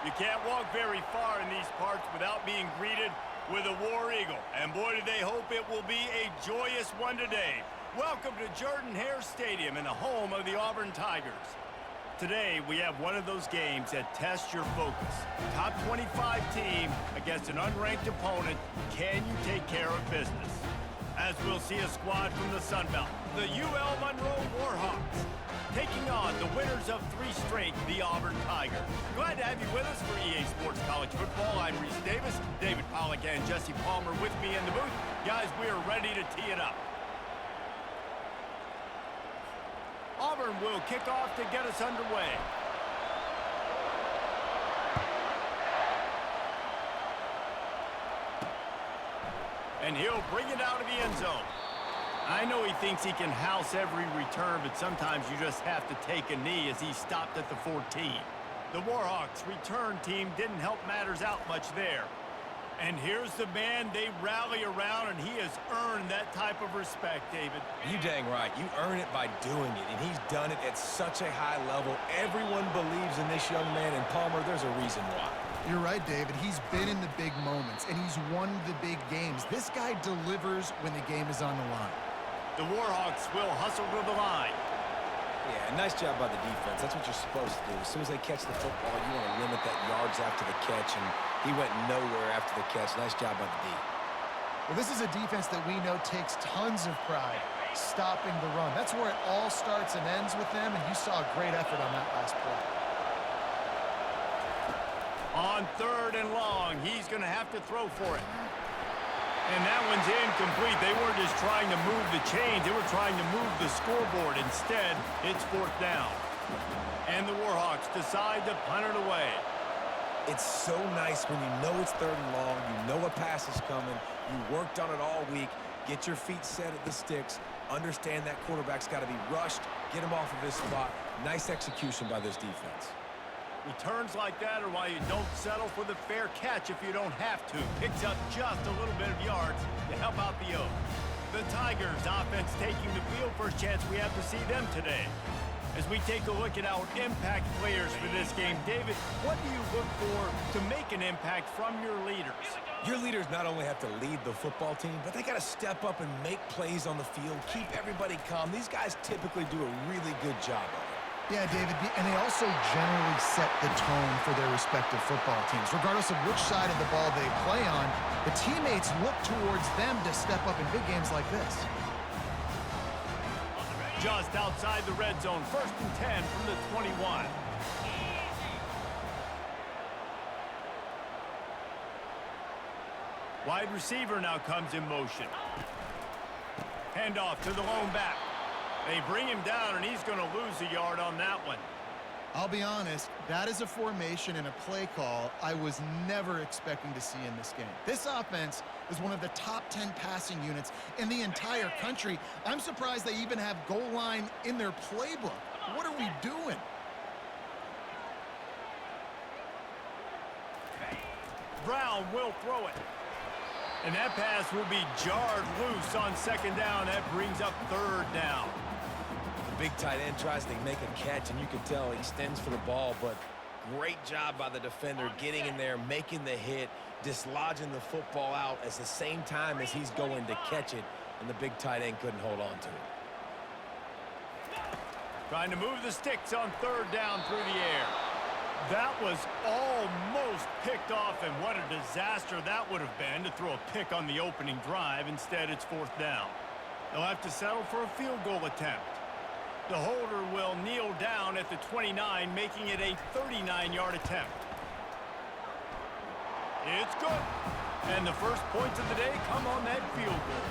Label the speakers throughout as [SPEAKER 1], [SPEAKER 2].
[SPEAKER 1] You can't walk very far in these parts without being greeted with a War Eagle. And boy, do they hope it will be a joyous one today. Welcome to Jordan-Hare Stadium and the home of the Auburn Tigers. Today, we have one of those games that tests your focus. Top 25 team against an unranked opponent. Can you take care of business? As we'll see a squad from the Sun Belt, the UL Monroe Warhawks, taking on the winners of 3 straight, the Auburn Tigers. Glad to have you with us for EA Sports College Football. I'm Reese Davis, David Pollack and Jesse Palmer with me in the booth. Guys, we are ready to tee it up. Auburn will kick off to get us underway. And he'll bring it out of the end zone. I know he thinks he can house every return, but sometimes you just have to take a knee as he stopped at the 14. The Warhawks return team didn't help matters out much there. And here's the man they rally around, and he has earned that type of respect, David.
[SPEAKER 2] You dang right. You earn it by doing it, and he's done it at such a high level. Everyone believes in this young man, and Palmer, there's a reason why.
[SPEAKER 3] You're right, David. He's been in the big moments, and he's won the big games. This guy delivers when the game is on the line.
[SPEAKER 1] The Warhawks will hustle to the line.
[SPEAKER 2] Yeah, nice job by the defense. That's what you're supposed to do. As soon as they catch the football, you want to limit that yards after the catch, and he went nowhere after the catch. Nice job by the D.
[SPEAKER 3] Well, this is a defense that we know takes tons of pride stopping the run. That's where it all starts and ends with them, and you saw a great effort on that last play.
[SPEAKER 1] On 3rd and long, he's going to have to throw for it. And that one's incomplete. They weren't just trying to move the chains. They were trying to move the scoreboard. Instead, it's 4th down. And the Warhawks decide to punt it away.
[SPEAKER 2] It's so nice when you know it's 3rd and long, you know a pass is coming, you worked on it all week, get your feet set at the sticks, understand that quarterback's got to be rushed, get him off of his spot. Nice execution by this defense.
[SPEAKER 1] Returns like that are why you don't settle for the fair catch if you don't have to. Picks up just a little bit of yards to help out the Oaks. The Tigers offense taking the field. First chance we have to see them today. As we take a look at our impact players for this game, David, what do you look for to make an impact from your leaders?
[SPEAKER 2] Your leaders not only have to lead the football team, but they got to step up and make plays on the field, keep everybody calm. These guys typically do a really good job of it.
[SPEAKER 3] Yeah, David, and they also generally set the tone for their respective football teams. Regardless of which side of the ball they play on, the teammates look towards them to step up in big games like this.
[SPEAKER 1] Just outside the red zone, 1st and 10 from the 21. Wide receiver now comes in motion. Handoff to the lone back. They bring him down, and he's going to lose a yard on that one.
[SPEAKER 3] I'll be honest, that is a formation and a play call I was never expecting to see in this game. This offense is one of the top 10 passing units in the entire country. I'm surprised they even have goal line in their playbook. What are we doing?
[SPEAKER 1] Brown will throw it. And that pass will be jarred loose on 2nd down. That brings up 3rd down.
[SPEAKER 2] Big tight end tries to make a catch, and you can tell he extends for the ball, but great job by the defender getting in there, making the hit, dislodging the football out at the same time as he's going to catch it, and the big tight end couldn't hold on to it.
[SPEAKER 1] Trying to move the sticks on 3rd down through the air. That was almost picked off, and what a disaster that would have been to throw a pick on the opening drive. Instead, it's 4th down. They'll have to settle for a field goal attempt. The holder will kneel down at the 29, making it a 39-yard attempt. It's good. And the first points of the day come on that field goal.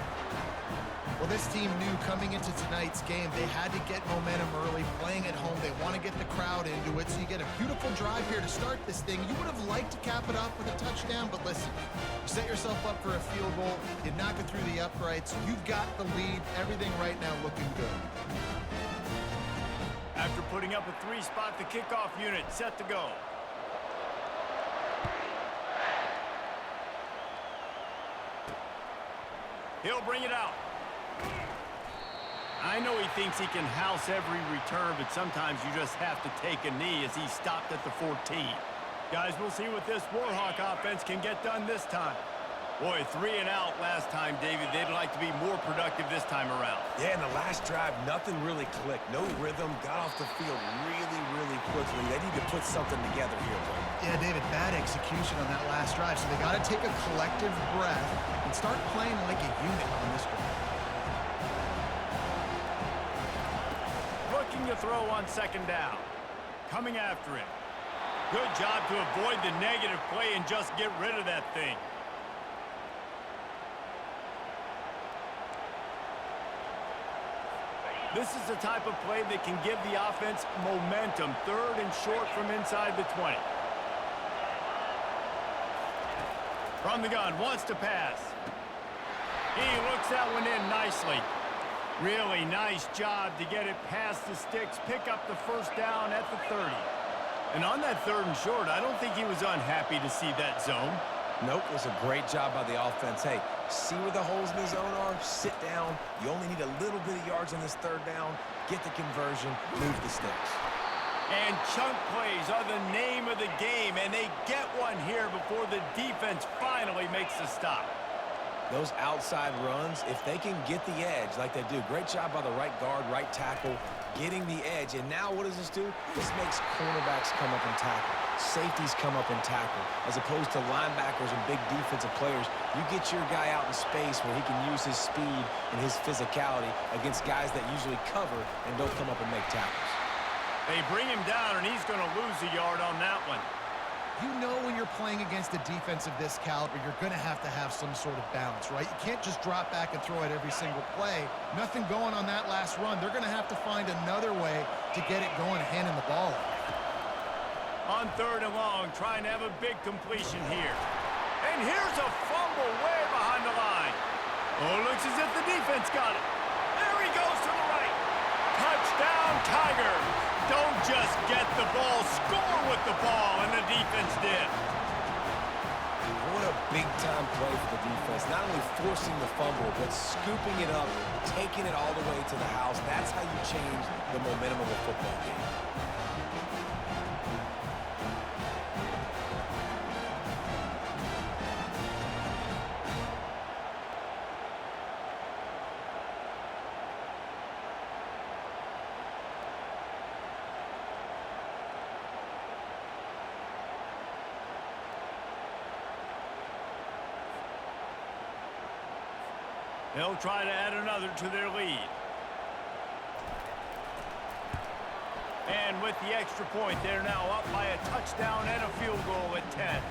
[SPEAKER 3] Well, this team knew coming into tonight's game they had to get momentum early, playing at home. They want to get the crowd into it, so you get a beautiful drive here to start this thing. You would have liked to cap it off with a touchdown, but listen, you set yourself up for a field goal, you knock it through the uprights, you've got the lead, everything right now looking good.
[SPEAKER 1] After putting up a 3-spot, the kickoff unit set to go. He'll bring it out. I know he thinks he can house every return, but sometimes you just have to take a knee as he stopped at the 14. Guys, we'll see what this Warhawk offense can get done this time. Boy, 3 and out last time, David. They'd like to be more productive this time around.
[SPEAKER 2] Yeah, in the last drive, nothing really clicked. No rhythm, got off the field really quickly. They need to put something together here, bro.
[SPEAKER 3] Yeah, David, bad execution on that last drive, so they got to take a collective breath and start playing like a unit on this drive.
[SPEAKER 1] Looking to throw on second down. Coming after him. Good job to avoid the negative play and just get rid of that thing. This is the type of play that can give the offense momentum. 3rd and short from inside the 20. From the gun, wants to pass. He looks that one in nicely. Really nice job to get it past the sticks, pick up the first down at the 30. And on that 3rd and short, I don't think he was unhappy to see that zone.
[SPEAKER 2] Nope, it was a great job by the offense. Hey, see where the holes in the zone are? Sit down. You only need a little bit of yards on this 3rd down. Get the conversion, move the sticks.
[SPEAKER 1] And chunk plays are the name of the game, and they get one here before the defense finally makes the stop.
[SPEAKER 2] Those outside runs, if they can get the edge like they do, great job by the right guard, right tackle, getting the edge. And now what does this do? This makes cornerbacks come up and tackle. Safeties come up and tackle. As opposed to linebackers and big defensive players, you get your guy out in space where he can use his speed and his physicality against guys that usually cover and don't come up and make tackles.
[SPEAKER 1] They bring him down, and he's going to lose a yard on that one.
[SPEAKER 3] You know when you're playing against a defense of this caliber, you're going to have some sort of balance, right? You can't just drop back and throw it every single play. Nothing going on that last run. They're going to have to find another way to get it going, handing the ball off.
[SPEAKER 1] On 3rd and long, trying to have a big completion here. And here's a fumble way behind the line. Oh, looks as if the defense got it. There he goes to the right. Touchdown, Tigers. Don't just get the ball, score with the ball, and the defense did.
[SPEAKER 2] What a big-time play for the defense. Not only forcing the fumble, but scooping it up, taking it all the way to the house. That's how you change the momentum of a football game.
[SPEAKER 1] They'll try to add another to their lead. And with the extra point, they're now up by a touchdown and a field goal at 10.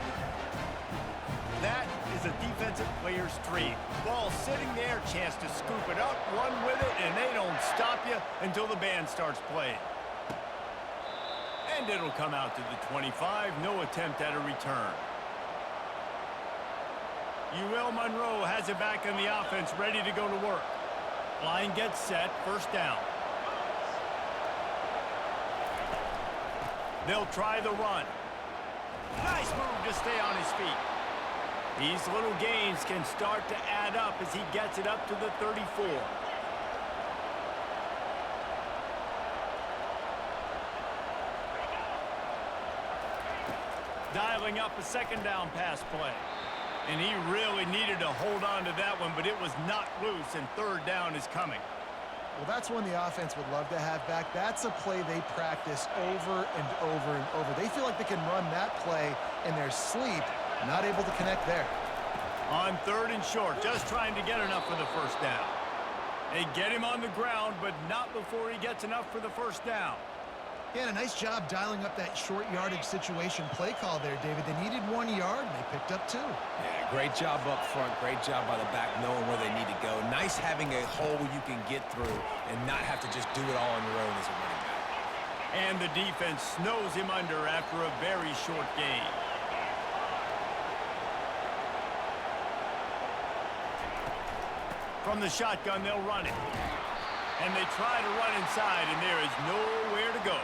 [SPEAKER 1] That is a defensive player's dream. Ball sitting there, chance to scoop it up, run with it, and they don't stop you until the band starts playing. And it'll come out to the 25, no attempt at a return. Monroe has it back in the offense, ready to go to work. Line gets set, first down. They'll try the run. Nice move to stay on his feet. These little gains can start to add up as he gets it up to the 34. Dialing up a second down pass play. And he really needed to hold on to that one, but it was not loose, and 3rd down is coming.
[SPEAKER 3] Well, that's one the offense would love to have back. That's a play they practice over and over and over. They feel like they can run that play in their sleep, not able to connect there.
[SPEAKER 1] On 3rd and short, just trying to get enough for the first down. They get him on the ground, but not before he gets enough for the first down.
[SPEAKER 3] Yeah, and a nice job dialing up that short yardage situation play call there, David. They needed 1 yard, and they picked up 2.
[SPEAKER 2] Yeah, great job up front. Great job by the back knowing where they need to go. Nice having a hole you can get through and not have to just do it all on your own as a running back.
[SPEAKER 1] And the defense snows him under after a very short gain. From the shotgun, they'll run it. And they try to run inside, and there is nowhere to go.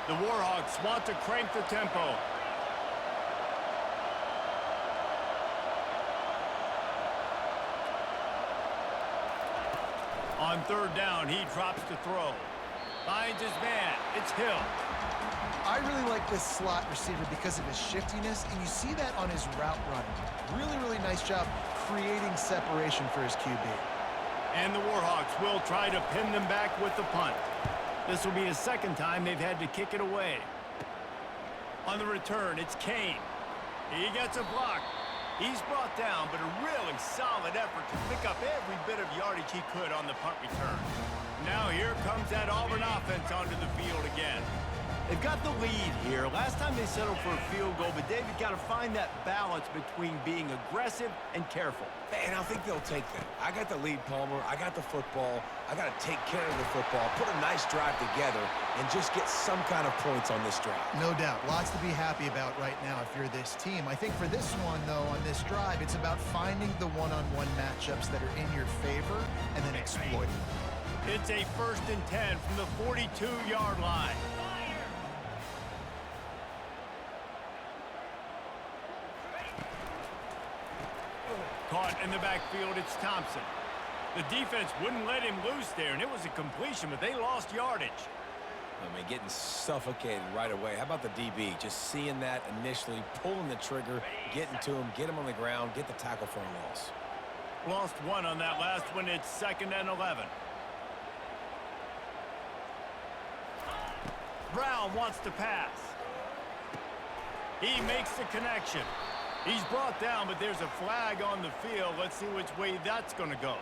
[SPEAKER 1] The Warhawks want to crank the tempo. On 3rd down, he drops to throw. Finds his man. It's Hill.
[SPEAKER 3] I really like this slot receiver because of his shiftiness, and you see that on his route running. Really, really nice job creating separation for his QB.
[SPEAKER 1] And the Warhawks will try to pin them back with the punt. This will be the second time they've had to kick it away. On the return, it's Kane. He gets a block. He's brought down, but a really solid effort to pick up every bit of yardage he could on the punt return. Now here comes that Auburn offense onto the field again. They've got the lead here. Last time they settled for a field goal, but David got to find that balance between being aggressive and careful.
[SPEAKER 2] And I think they'll take that. I got the lead, Palmer. I got the football. I got to take care of the football, put a nice drive together, and just get some kind of points on this drive.
[SPEAKER 3] No doubt. Lots to be happy about right now if you're this team. I think for this one, though, on this drive, it's about finding the one-on-one matchups that are in your favor and then exploiting them.
[SPEAKER 1] It's a 1st and 10 from the 42-yard line. Caught in the backfield, it's Thompson. The defense wouldn't let him loose there, and it was a completion, but they lost yardage.
[SPEAKER 2] I mean, getting suffocated right away. How about the DB? Just seeing that initially, pulling the trigger, getting to him, get him on the ground, get the tackle for a loss.
[SPEAKER 1] Lost one on that last one. It's 2nd and 11. Brown wants to pass. He makes the connection. He's brought down, but there's a flag on the field. Let's see which way that's going to go.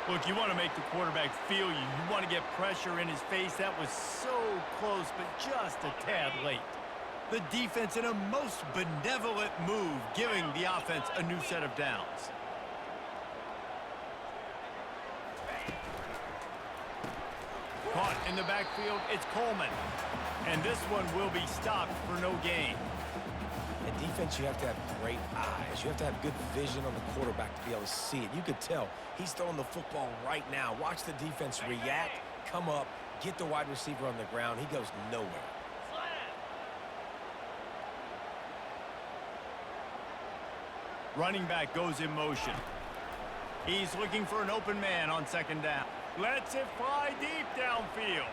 [SPEAKER 1] Look, you want to make the quarterback feel you. You want to get pressure in his face. That was so close, but just a tad late. The defense in a most benevolent move, giving the offense a new set of downs. Caught in the backfield, it's Coleman. And this one will be stopped for no gain.
[SPEAKER 2] In defense, you have to have great eyes. You have to have good vision on the quarterback to be able to see it. You could tell he's throwing the football right now. Watch the defense react, come up, get the wide receiver on the ground. He goes nowhere.
[SPEAKER 1] Running back goes in motion. He's looking for an open man on 2nd down. Lets it fly deep downfield.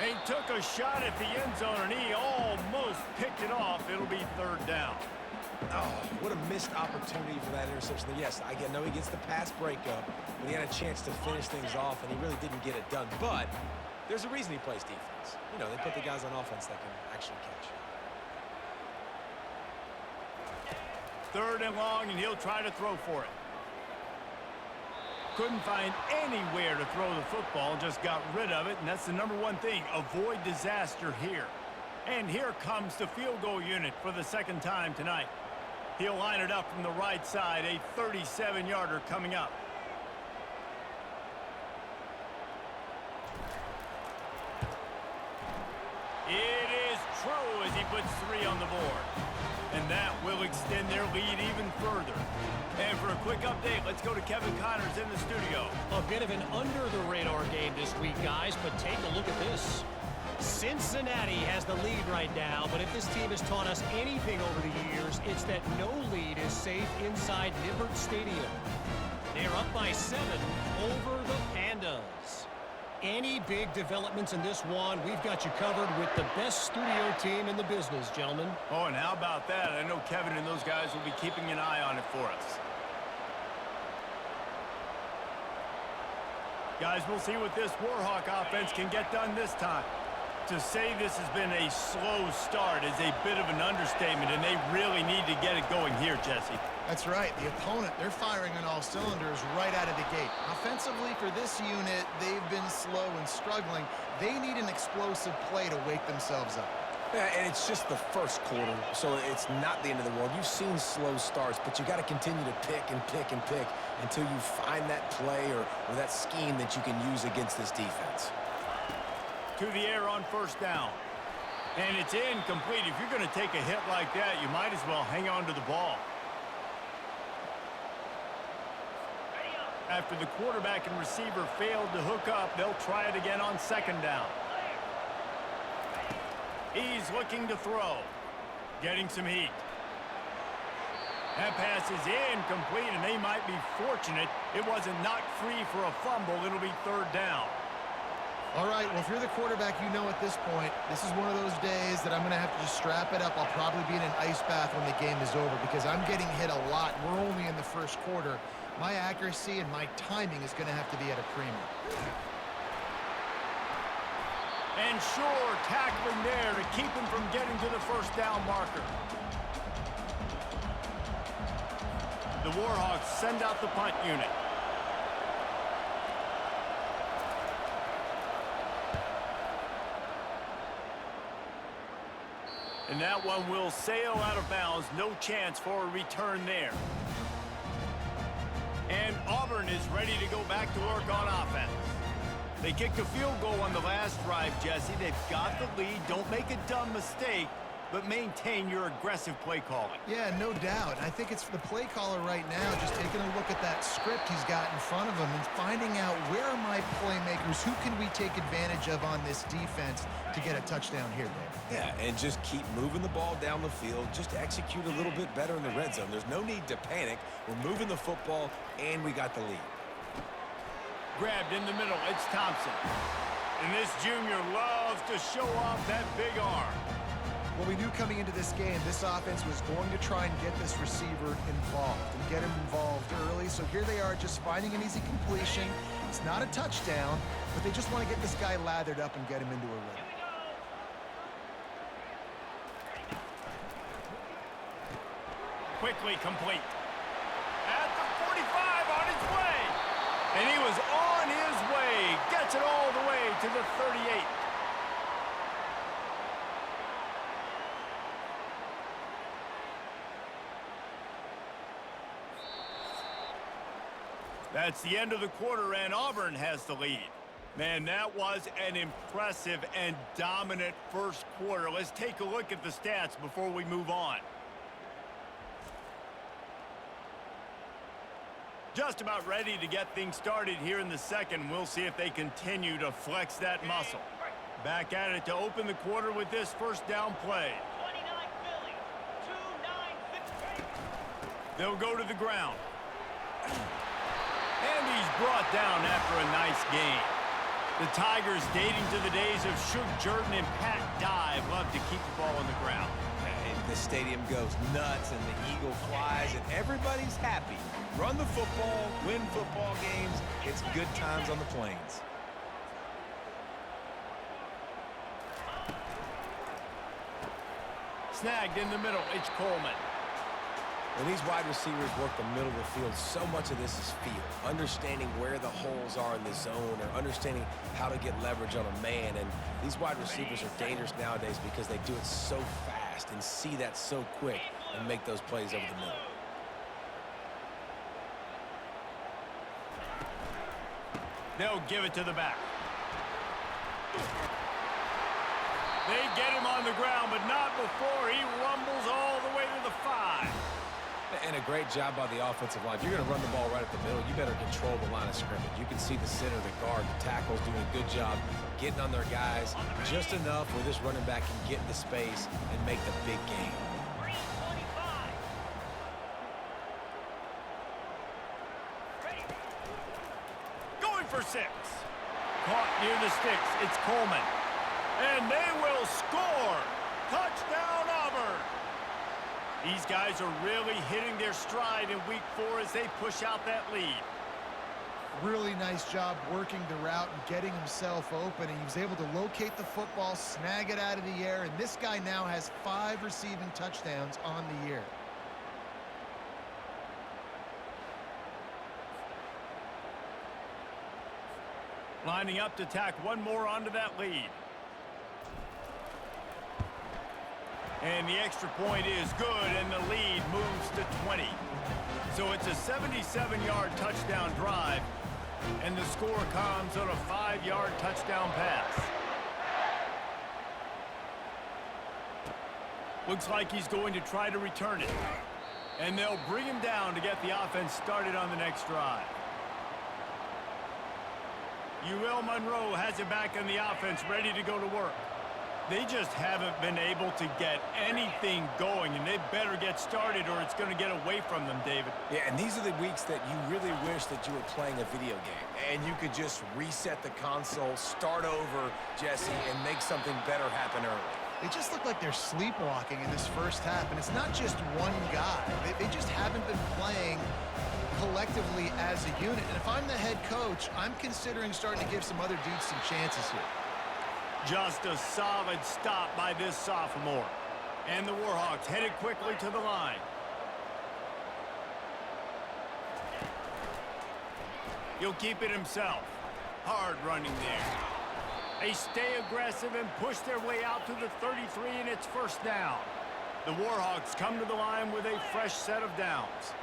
[SPEAKER 1] He took a shot at the end zone, and he almost picked it off. It'll be 3rd down.
[SPEAKER 2] Oh, what a missed opportunity for that interception. Yes, I know he gets the pass breakup, but he had a chance to finish things off, and he really didn't get it done. But there's a reason he plays defense. You know, they put the guys on offense that can actually catch.
[SPEAKER 1] 3rd and long, and he'll try to throw for it. Couldn't find anywhere to throw the football, just got rid of it, and that's the #1 thing. Avoid disaster here. And here comes the field goal unit for the 2nd time tonight. He'll line it up from the right side, a 37-yarder coming up. It is true as he puts 3 on the board. And that will extend their lead even further. And for a quick update, let's go to Kevin Connors in the studio.
[SPEAKER 4] A bit of an under-the-radar game this week, guys, but take a look at this. Cincinnati has the lead right now, but if this team has taught us anything over the years, it's that no lead is safe inside Nippert Stadium. They're up by 7 over the Pandas. Any big developments in this one, we've got you covered with the best studio team in the business, gentlemen.
[SPEAKER 1] Oh, and how about that? I know Kevin and those guys will be keeping an eye on it for us. Guys, we'll see what this Warhawk offense can get done this time. To say this has been a slow start is a bit of an understatement, and they really need to get it going here, Jesse.
[SPEAKER 3] That's right. The opponent, they're firing on all cylinders right out of the gate. Offensively, for this unit, they've been slow and struggling. They need an explosive play to wake themselves up.
[SPEAKER 2] Yeah, and it's just the first quarter, so it's not the end of the world. You've seen slow starts, but you got to continue to pick and pick and pick until you find that play or that scheme that you can use against this defense.
[SPEAKER 1] To the air on 1st down. And it's incomplete. If you're going to take a hit like that, you might as well hang on to the ball. After the quarterback and receiver failed to hook up, they'll try it again on 2nd down. He's looking to throw. Getting some heat. That pass is incomplete, and they might be fortunate it wasn't knocked free for a fumble. It'll be third down.
[SPEAKER 3] All right, well, if you're the quarterback, you know at this point, this is one of those days that I'm going to have to just strap it up. I'll probably be in an ice bath when the game is over because I'm getting hit a lot. We're only in the first quarter. My accuracy and my timing is going to have to be at a premium.
[SPEAKER 1] And sure, tackling there to keep him from getting to the first down marker. The Warhawks send out the punt unit. And that one will sail out of bounds. No chance for a return there. And Auburn is ready to go back to work on offense. They kicked a field goal on the last drive, Jesse. They've got the lead. Don't make a dumb mistake, but maintain your aggressive play calling.
[SPEAKER 3] Yeah, no doubt. I think it's the play caller right now just taking a look at that script he's got in front of him and finding out where are my playmakers, who can we take advantage of on this defense to get a touchdown here, Dave.
[SPEAKER 2] Yeah, and just keep moving the ball down the field. Just execute a little bit better in the red zone. There's no need to panic. We're moving the football, and we got the lead.
[SPEAKER 1] Grabbed in the middle, it's Thompson. And this junior loves to show off that big arm.
[SPEAKER 3] Well, we knew coming into this game, this offense was going to try and get this receiver involved and get him involved early. So here they are just finding an easy completion. It's not a touchdown, but they just want to get this guy lathered up and get him into a rhythm.
[SPEAKER 1] Quickly complete. At the 45 on its way. And he was on his way. Gets it all the way to the 38. That's the end of the quarter, and Auburn has the lead. Man, that was an impressive and dominant first quarter. Let's take a look at the stats before we move on. Just about ready to get things started here in the second. We'll see if they continue to flex that muscle. Back at it to open the quarter with this first down play.
[SPEAKER 5] 29 Philly, 2-9
[SPEAKER 1] They'll go to the ground. And he's brought down after a nice game. The Tigers, dating to the days of Shug Jordan and Pat Dye, love to keep the ball on the ground.
[SPEAKER 2] And the stadium goes nuts, and the eagle flies, and everybody's happy. Run the football, win football games. It's good times on the plains.
[SPEAKER 1] Snagged in the middle, it's Coleman.
[SPEAKER 2] When these wide receivers work the middle of the field, so much of this is feel. Understanding where the holes are in the zone or understanding how to get leverage on a man. And these wide receivers are dangerous nowadays because they do it so fast and see that so quick and make those plays over the middle.
[SPEAKER 1] They'll give it to the back. They get him on the ground, but not before he rumbles all the way to the 5.
[SPEAKER 2] And a great job by the offensive line. If you're going to run the ball right at the middle, you better control the line of scrimmage. You can see the center, the guard, the tackles doing a good job getting on their guys just enough where this running back can get into space and make the big game.
[SPEAKER 5] 3-25.
[SPEAKER 1] Going for 6. Caught near the sticks. It's Coleman. And they will score. Touchdown, Auburn. These guys are really hitting their stride in week 4 as they push out that lead.
[SPEAKER 3] Really nice job working the route and getting himself open. And he was able to locate the football, snag it out of the air. And this guy now has 5 receiving touchdowns on the year.
[SPEAKER 1] Lining up to tack one more onto that lead. And the extra point is good, and the lead moves to 20. So it's a 77-yard touchdown drive, and the score comes on a 5-yard touchdown pass. Looks like he's going to try to return it. And they'll bring him down to get the offense started on the next drive. Monroe has it back in the offense, ready to go to work. They just haven't been able to get anything going, and they better get started or it's going to get away from them, David.
[SPEAKER 2] Yeah, and these are the weeks that you really wish that you were playing a video game and you could just reset the console, start over, Jesse, and make something better happen early.
[SPEAKER 3] They just look like they're sleepwalking in this first half, and it's not just one guy. They just haven't been playing collectively as a unit. And if I'm the head coach, I'm considering starting to give some other dudes some chances here.
[SPEAKER 1] Just a solid stop by this sophomore. And the Warhawks headed quickly to the line. He'll keep it himself. Hard running there. They stay aggressive and push their way out to the 33, and it's first down. The Warhawks come to the line with a fresh set of downs.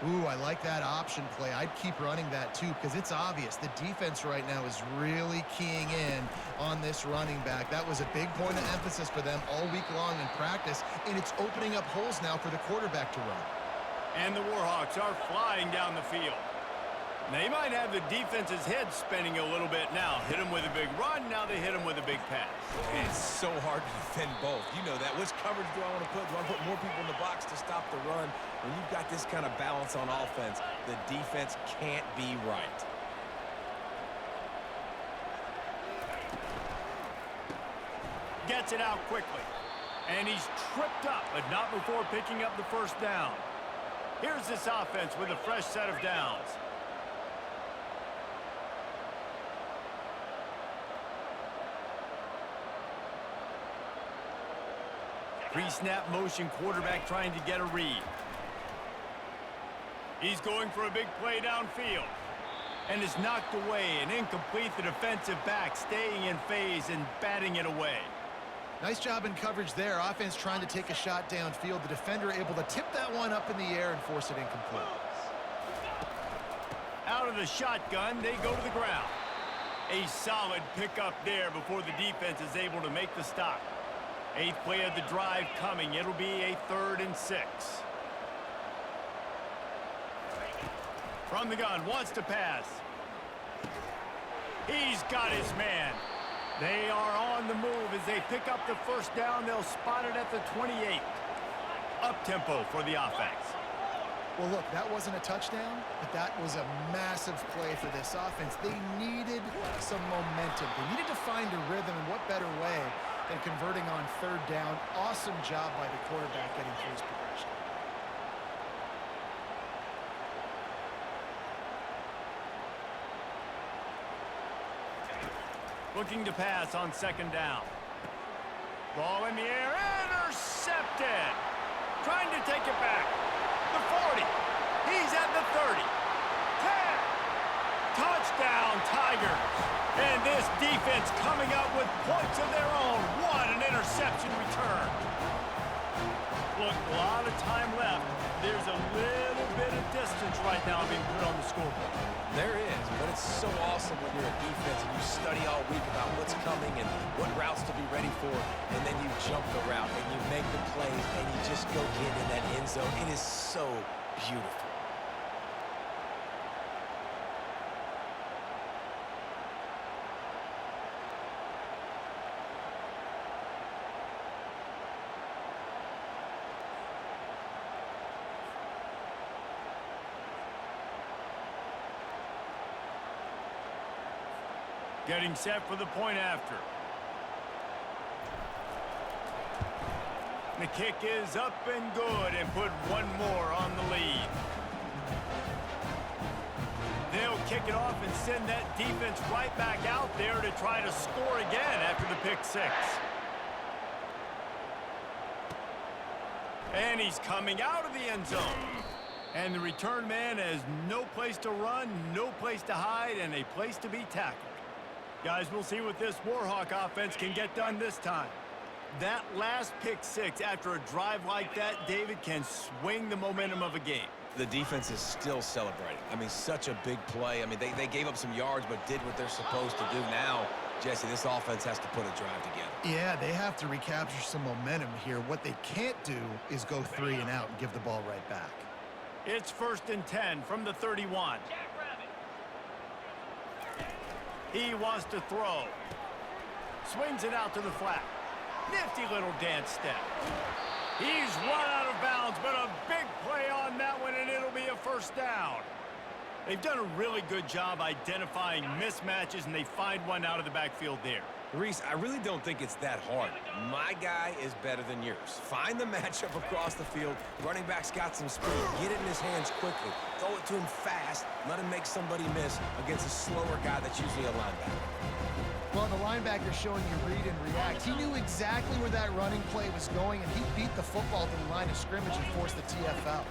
[SPEAKER 3] Ooh, I like that option play. I'd keep running that too because it's obvious the defense right now is really keying in on this running back. That was a big point of emphasis for them all week long in practice, and it's opening up holes now for the quarterback to run.
[SPEAKER 1] And the Warhawks are flying down the field. They might have the defense's head spinning a little bit now. Hit them with a big run, now they hit them with a big pass.
[SPEAKER 2] And it's so hard to defend both. You know that. Which coverage do I want to put? Do I put more people in the box to stop the run? When you've got this kind of balance on offense, the defense can't be right.
[SPEAKER 1] Gets it out quickly. And he's tripped up, but not before picking up the first down. Here's this offense with a fresh set of downs. Pre-snap motion quarterback trying to get a read. He's going for a big play downfield. And is knocked away and incomplete. The defensive back staying in phase and batting it away.
[SPEAKER 3] Nice job in coverage there. Offense trying to take a shot downfield. The defender able to tip that one up in the air and force it incomplete.
[SPEAKER 1] Out of the shotgun, they go to the ground. A solid pickup there before the defense is able to make the stop. 8th play of the drive coming. It'll be a 3rd and 6. From the gun, wants to pass. He's got his man. They are on the move as they pick up the first down. They'll spot it at the 28. Up-tempo for the offense.
[SPEAKER 3] Well, look, that wasn't a touchdown, but that was a massive play for this offense. They needed some momentum. They needed to find a rhythm, and what better way than converting on 3rd down. Awesome job by the quarterback getting through his progression.
[SPEAKER 1] Looking to pass on 2nd down. Ball in the air, intercepted. Trying to take it back. The 40. He's at the 30. 10. Touchdown, Tigers. And this defense coming up with points of their own. What an interception return. Look, a lot of time left. There's a little bit of distance right now being put on the scoreboard.
[SPEAKER 2] There is, but it's so awesome when you're a defense and you study all week about what's coming and what routes to be ready for, and then you jump the route and you make the plays and you just go get in that end zone. It is so beautiful.
[SPEAKER 1] Getting set for the point after. The kick is up and good and put one more on the lead. They'll kick it off and send that defense right back out there to try to score again after the pick 6. And he's coming out of the end zone. And the return man has no place to run, no place to hide, and a place to be tackled. Guys, we'll see what this Warhawk offense can get done this time. That last pick 6 after a drive like that, David, can swing the momentum of a game.
[SPEAKER 2] The defense is still celebrating. I mean, such a big play. I mean, they gave up some yards but did what they're supposed to do. Now, Jesse, this offense has to put a drive together.
[SPEAKER 3] Yeah, they have to recapture some momentum here. What they can't do is go 3 and out and give the ball right back.
[SPEAKER 1] It's 1st and 10 from the 31. He wants to throw. Swings it out to the flat. Nifty little dance step. He's run out of bounds, but a big play on that one, and it'll be a first down. They've done a really good job identifying mismatches, and they find one out of the backfield there.
[SPEAKER 2] Reese, I really don't think it's that hard. My guy is better than yours. Find the matchup across the field. Running back's got some speed. Get it in his hands quickly. Throw it to him fast. Let him make somebody miss against a slower guy that's usually a linebacker.
[SPEAKER 3] Well, the linebacker showing you read and react. He knew exactly where that running play was going, and he beat the football to the line of scrimmage and forced the TFL.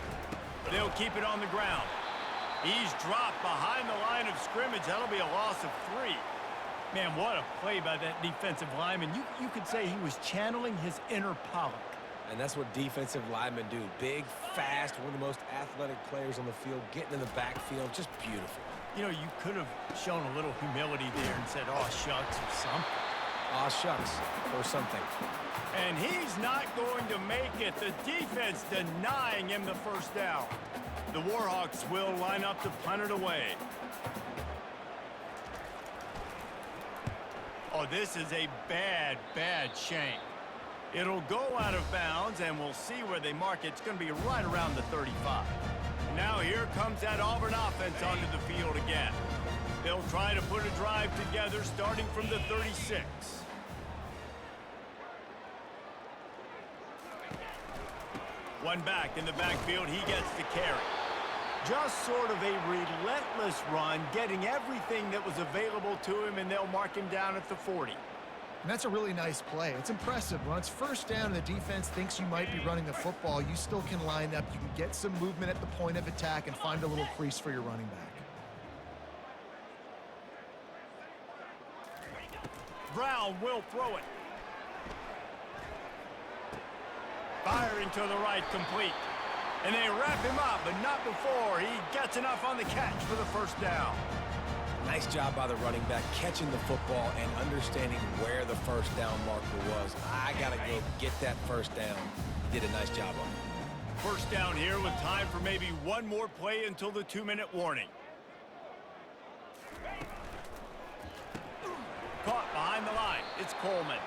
[SPEAKER 1] They'll keep it on the ground. He's dropped behind the line of scrimmage. That'll be a loss of 3. Man, what a play by that defensive lineman. You could say he was channeling his inner Pollock.
[SPEAKER 2] And that's what defensive linemen do. Big, fast, one of the most athletic players on the field, getting in the backfield, just beautiful.
[SPEAKER 1] You know, you could have shown a little humility there and said, "Aw, shucks," or something.
[SPEAKER 2] Aw, shucks, or something.
[SPEAKER 1] And he's not going to make it. The defense denying him the first down. The Warhawks will line up to punt it away. Oh, this is a bad, bad shank. It'll go out of bounds, and we'll see where they mark it. It's going to be right around the 35. Now here comes that Auburn offense onto the field again. They'll try to put a drive together starting from the 36. One back in the backfield, he gets the carry. Just sort of a relentless run, getting everything that was available to him, and they'll mark him down at the 40.
[SPEAKER 3] And that's a really nice play. It's impressive. When it's first down and the defense thinks you might be running the football, you still can line up. You can get some movement at the point of attack and find a little crease for your running back.
[SPEAKER 1] Brown will throw it. Firing to the right, complete. And they wrap him up, but not before he gets enough on the catch for the first down.
[SPEAKER 2] Nice job by the running back catching the football and understanding where the first down marker was. I got to go get that first down. He did a nice job on it.
[SPEAKER 1] First down here with time for maybe one more play until the 2-minute warning. Caught behind the line. It's Coleman.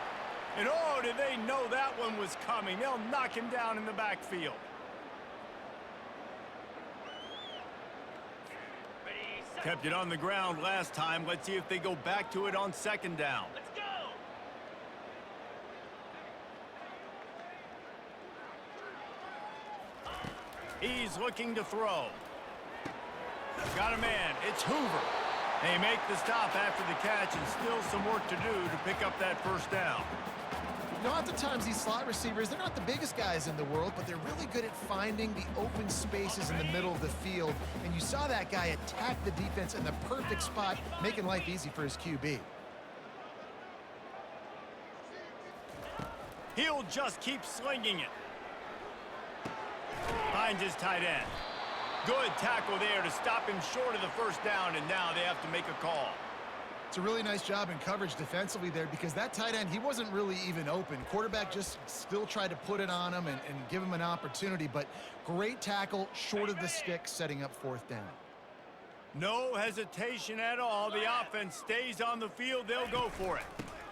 [SPEAKER 1] And oh, did they know that one was coming. They'll knock him down in the backfield. Kept it on the ground last time. Let's see if they go back to it on second down.
[SPEAKER 5] Let's go.
[SPEAKER 1] He's looking to throw. Got a man. It's Hoover. They make the stop after the catch, and still some work to do to pick up that first down.
[SPEAKER 3] You know, oftentimes these slot receivers, they're not the biggest guys in the world, but they're really good at finding the open spaces in the middle of the field. And you saw that guy attack the defense in the perfect spot, making life easy for his QB.
[SPEAKER 1] He'll just keep slinging it. Finds his tight end. Good tackle there to stop him short of the first down, and now they have to make a call.
[SPEAKER 3] It's a really nice job in coverage defensively there because that tight end, he wasn't really even open. Quarterback just still tried to put it on him and give him an opportunity, but great tackle short of the stick, setting up fourth down.
[SPEAKER 1] No hesitation at all. The offense stays on the field. They'll go for it.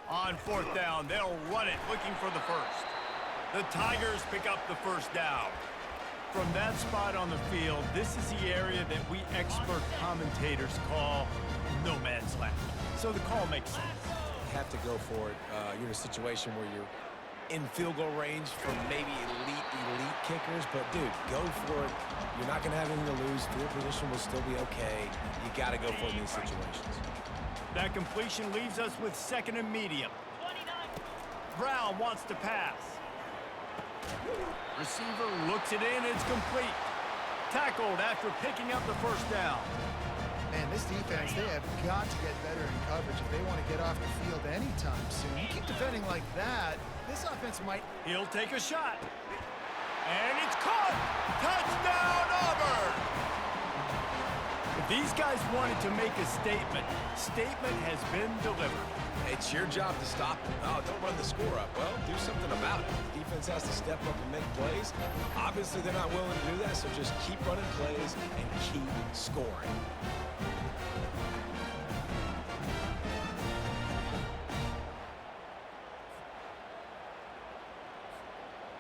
[SPEAKER 1] On fourth down, they'll run it, looking for the first. The Tigers pick up the first down. From that spot on the field, this is the area that we expert commentators call no man's land. So the call makes sense.
[SPEAKER 2] You have to go for it. You're in a situation where you're in field goal range from maybe elite kickers, but dude, go for it. You're not going to have anything to lose. Field position will still be okay. You got to go for it in these situations.
[SPEAKER 1] That completion leaves us with second and medium.
[SPEAKER 5] 29.
[SPEAKER 1] Brown wants to pass. Receiver looks it in. It's complete. Tackled after picking up the first down.
[SPEAKER 3] Man, this defense, they have got to get better in coverage if they want to get off the field anytime soon. You keep defending like that, this offense might...
[SPEAKER 1] He'll take a shot. And it's caught! Touchdown, Auburn! If these guys wanted to make a statement has been delivered.
[SPEAKER 2] It's your job to stop them. Oh, don't run the score up. Well, do something about it. The defense has to step up and make plays. Obviously, they're not willing to do that, so just keep running plays and keep scoring.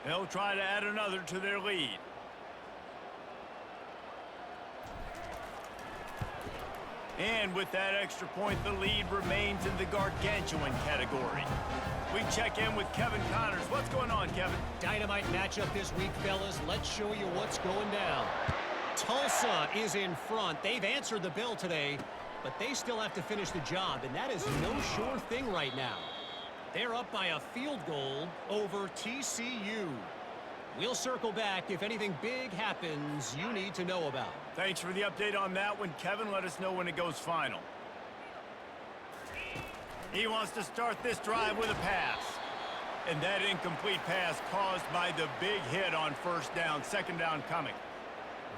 [SPEAKER 1] They'll try to add another to their lead. And with that extra point, the lead remains in the gargantuan category. We check in with Kevin Connors. What's going on, Kevin?
[SPEAKER 4] Dynamite matchup this week, fellas. Let's show you what's going down. Tulsa is in front. They've answered the bell today, but they still have to finish the job, and that is no sure thing right now. They're up by a field goal over TCU. We'll circle back if anything big happens you need to know about.
[SPEAKER 1] Thanks for the update on that one, Kevin. Let us know when it goes final. He wants to start this drive with a pass. And that incomplete pass caused by the big hit on first down. Second down coming.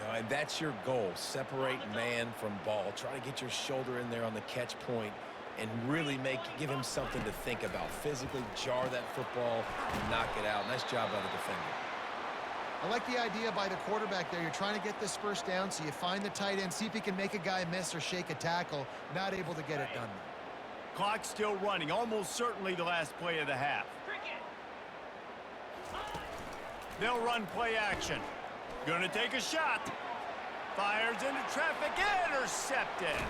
[SPEAKER 2] No, and that's your goal. Separate man from ball. Try to get your shoulder in there on the catch point and really give him something to think about. Physically jar that football and knock it out. Nice job by the defender.
[SPEAKER 3] I like the idea by the quarterback there. You're trying to get this first down, so you find the tight end, see if he can make a guy miss or shake a tackle. Not able to get it done.
[SPEAKER 1] Clock still running. Almost certainly the last play of the half. They'll run play action. Gonna take a shot. Fires into traffic. Intercepted.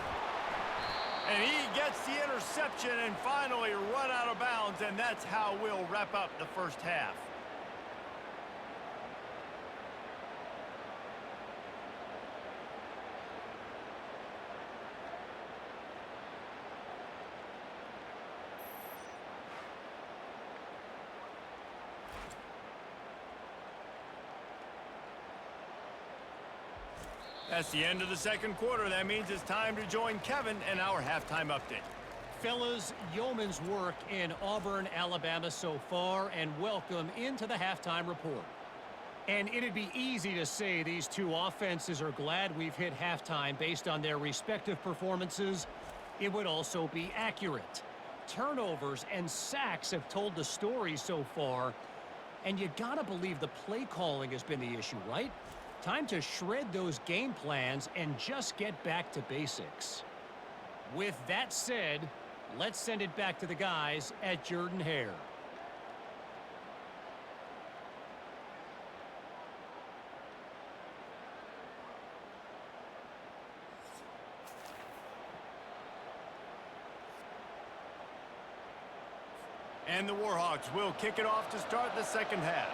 [SPEAKER 1] And he gets the interception and finally run out of bounds, and that's how we'll wrap up the first half. That's the end of the second quarter. That means it's time to join Kevin and our halftime update.
[SPEAKER 4] Fellas, yeoman's work in Auburn, Alabama so far, and welcome into the halftime report. And it'd be easy to say these two offenses are glad we've hit halftime based on their respective performances. It would also be accurate. Turnovers and sacks have told the story so far, and you gotta believe the play calling has been the issue, right? Time to shred those game plans and just get back to basics. With that said, let's send it back to the guys at Jordan-Hare.
[SPEAKER 1] And the Warhawks will kick it off to start the second half.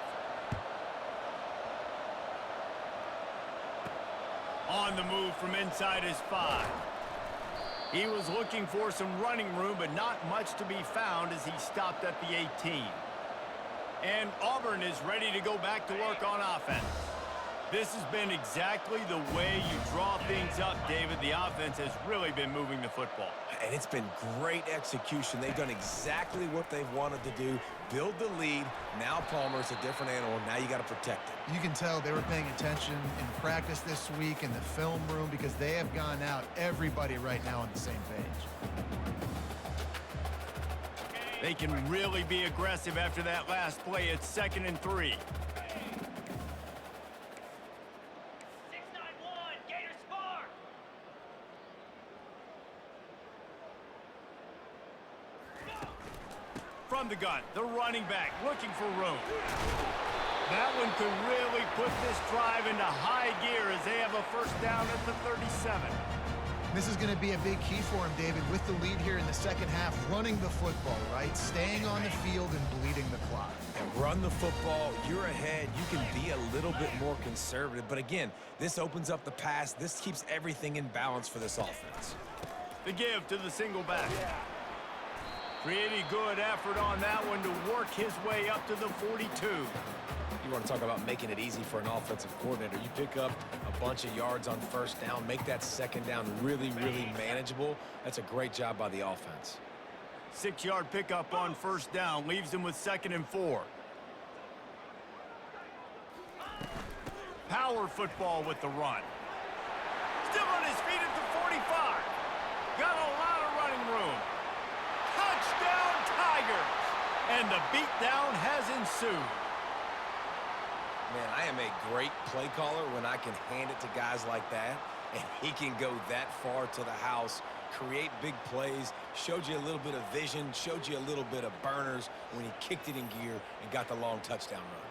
[SPEAKER 1] On the move from inside his 5. He was looking for some running room, but not much to be found as he stopped at the 18. And Auburn is ready to go back to work on offense. This has been exactly the way you draw things up, David. The offense has really been moving the football.
[SPEAKER 2] And it's been great execution. They've done exactly what they've wanted to do. Build the lead. Now Palmer's a different animal. Now you got to protect it.
[SPEAKER 3] You can tell they were paying attention in practice this week in the film room because they have gone out, everybody right now on the same page.
[SPEAKER 1] They can really be aggressive after that last play. It's 2nd and 3.
[SPEAKER 5] 6-9-1, Gators score!
[SPEAKER 1] From the gun, the running back looking for room. That one could really put this drive into high gear as they have a first down at the 37.
[SPEAKER 3] This is going to be a big key for him, David, with the lead here in the second half, running the football, right? Staying on the field and bleeding the clock.
[SPEAKER 2] And run the football. You're ahead. You can be a little bit more conservative. But again, this opens up the pass. This keeps everything in balance for this offense.
[SPEAKER 1] The give to the single back. Pretty good effort on that one to work his way up to the 42.
[SPEAKER 2] You want to talk about making it easy for an offensive coordinator. You pick up a bunch of yards on first down, make that second down really, really manageable. That's a great job by the offense.
[SPEAKER 1] 6-yard pickup on first down leaves them with 2nd and 4. Power football with the run. Still on his feet at the 45. Got a lot of running room. Touchdown Tigers! And the beatdown has ensued.
[SPEAKER 2] Man, I am a great play caller when I can hand it to guys like that, and he can go that far to the house, create big plays, showed you a little bit of vision, showed you a little bit of burners when he kicked it in gear and got the long touchdown run.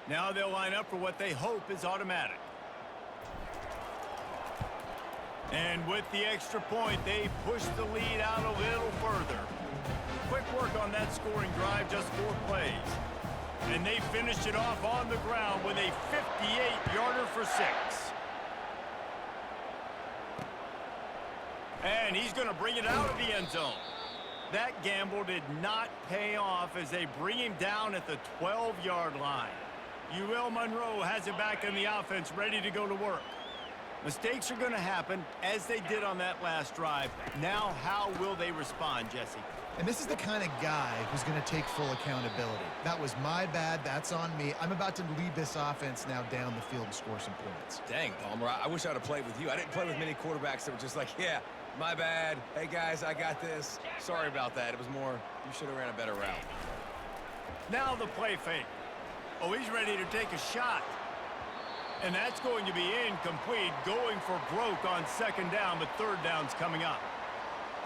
[SPEAKER 1] Now they'll line up for what they hope is automatic. And with the extra point, they push the lead out a little further. Quick work on that scoring drive, just 4 plays. And they finished it off on the ground with a 58-yarder for 6. And he's going to bring it out of the end zone. That gamble did not pay off as they bring him down at the 12-yard line. Monroe has it back in the offense, ready to go to work. Mistakes are going to happen, as they did on that last drive. Now, how will they respond, Jesse?
[SPEAKER 3] And this is the kind of guy who's going to take full accountability. That was my bad. That's on me. I'm about to lead this offense now down the field and score some points.
[SPEAKER 2] Dang, Palmer, I wish I would have played with you. I didn't play with many quarterbacks that were just like, yeah, my bad. Hey, guys, I got this. Sorry about that. It was more, you should have ran a better route.
[SPEAKER 1] Now the play fake. Oh, he's ready to take a shot. And that's going to be incomplete, going for broke on 2nd down, but 3rd down's coming up.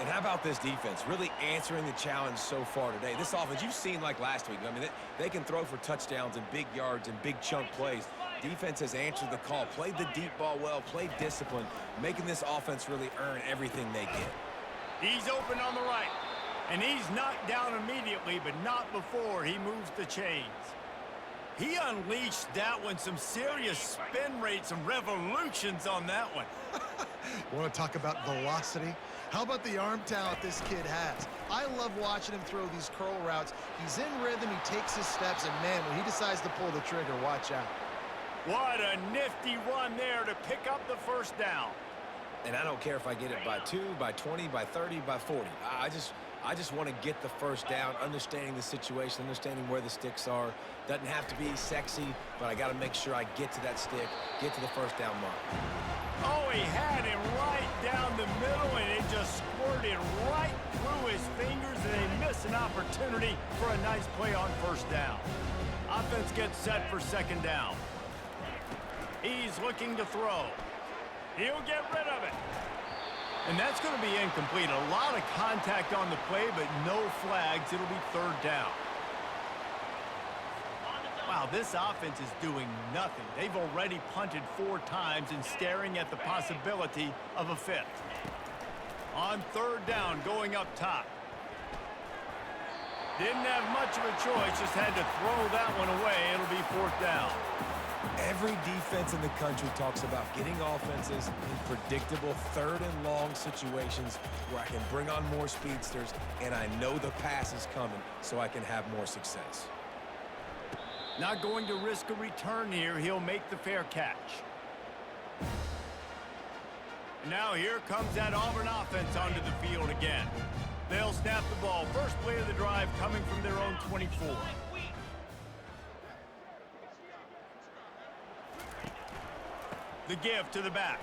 [SPEAKER 2] And how about this defense? Really answering the challenge so far today. This offense, you've seen like last week. I mean, they can throw for touchdowns and big yards and big chunk plays. Defense has answered the call, played the deep ball well, played discipline, making this offense really earn everything they get.
[SPEAKER 1] He's open on the right, and he's knocked down immediately, but not before he moves the chains. He unleashed that one, some serious spin rates, some revolutions on that one.
[SPEAKER 3] Want to talk about velocity? How about the arm talent this kid has? I love watching him throw these curl routes. He's in rhythm, he takes his steps, and man, when he decides to pull the trigger, watch out.
[SPEAKER 1] What a nifty run there to pick up the 1st down.
[SPEAKER 2] And I don't care if I get it by 2, by 20, by 30, by 40. I just want to get the 1st down, understanding the situation, understanding where the sticks are. Doesn't have to be sexy, but I got to make sure I get to that stick, get to the 1st down mark.
[SPEAKER 1] Oh, he had him right down the middle, and it just squirted right through his fingers, and they miss an opportunity for a nice play on 1st down. Offense gets set for 2nd down. He's looking to throw. He'll get rid of it. And that's going to be incomplete. A lot of contact on the play, but no flags. It'll be 3rd down. Wow, this offense is doing nothing. They've already punted 4 times and staring at the possibility of a 5th. On 3rd down, going up top. Didn't have much of a choice, just had to throw that one away. It'll be 4th down.
[SPEAKER 2] Every defense in the country talks about getting offenses in predictable 3rd and long situations where I can bring on more speedsters and I know the pass is coming so I can have more success.
[SPEAKER 1] Not going to risk a return here. He'll make the fair catch. Now here comes that Auburn offense onto the field again. They'll snap the ball. First play of the drive coming from their own 24. The give to the back.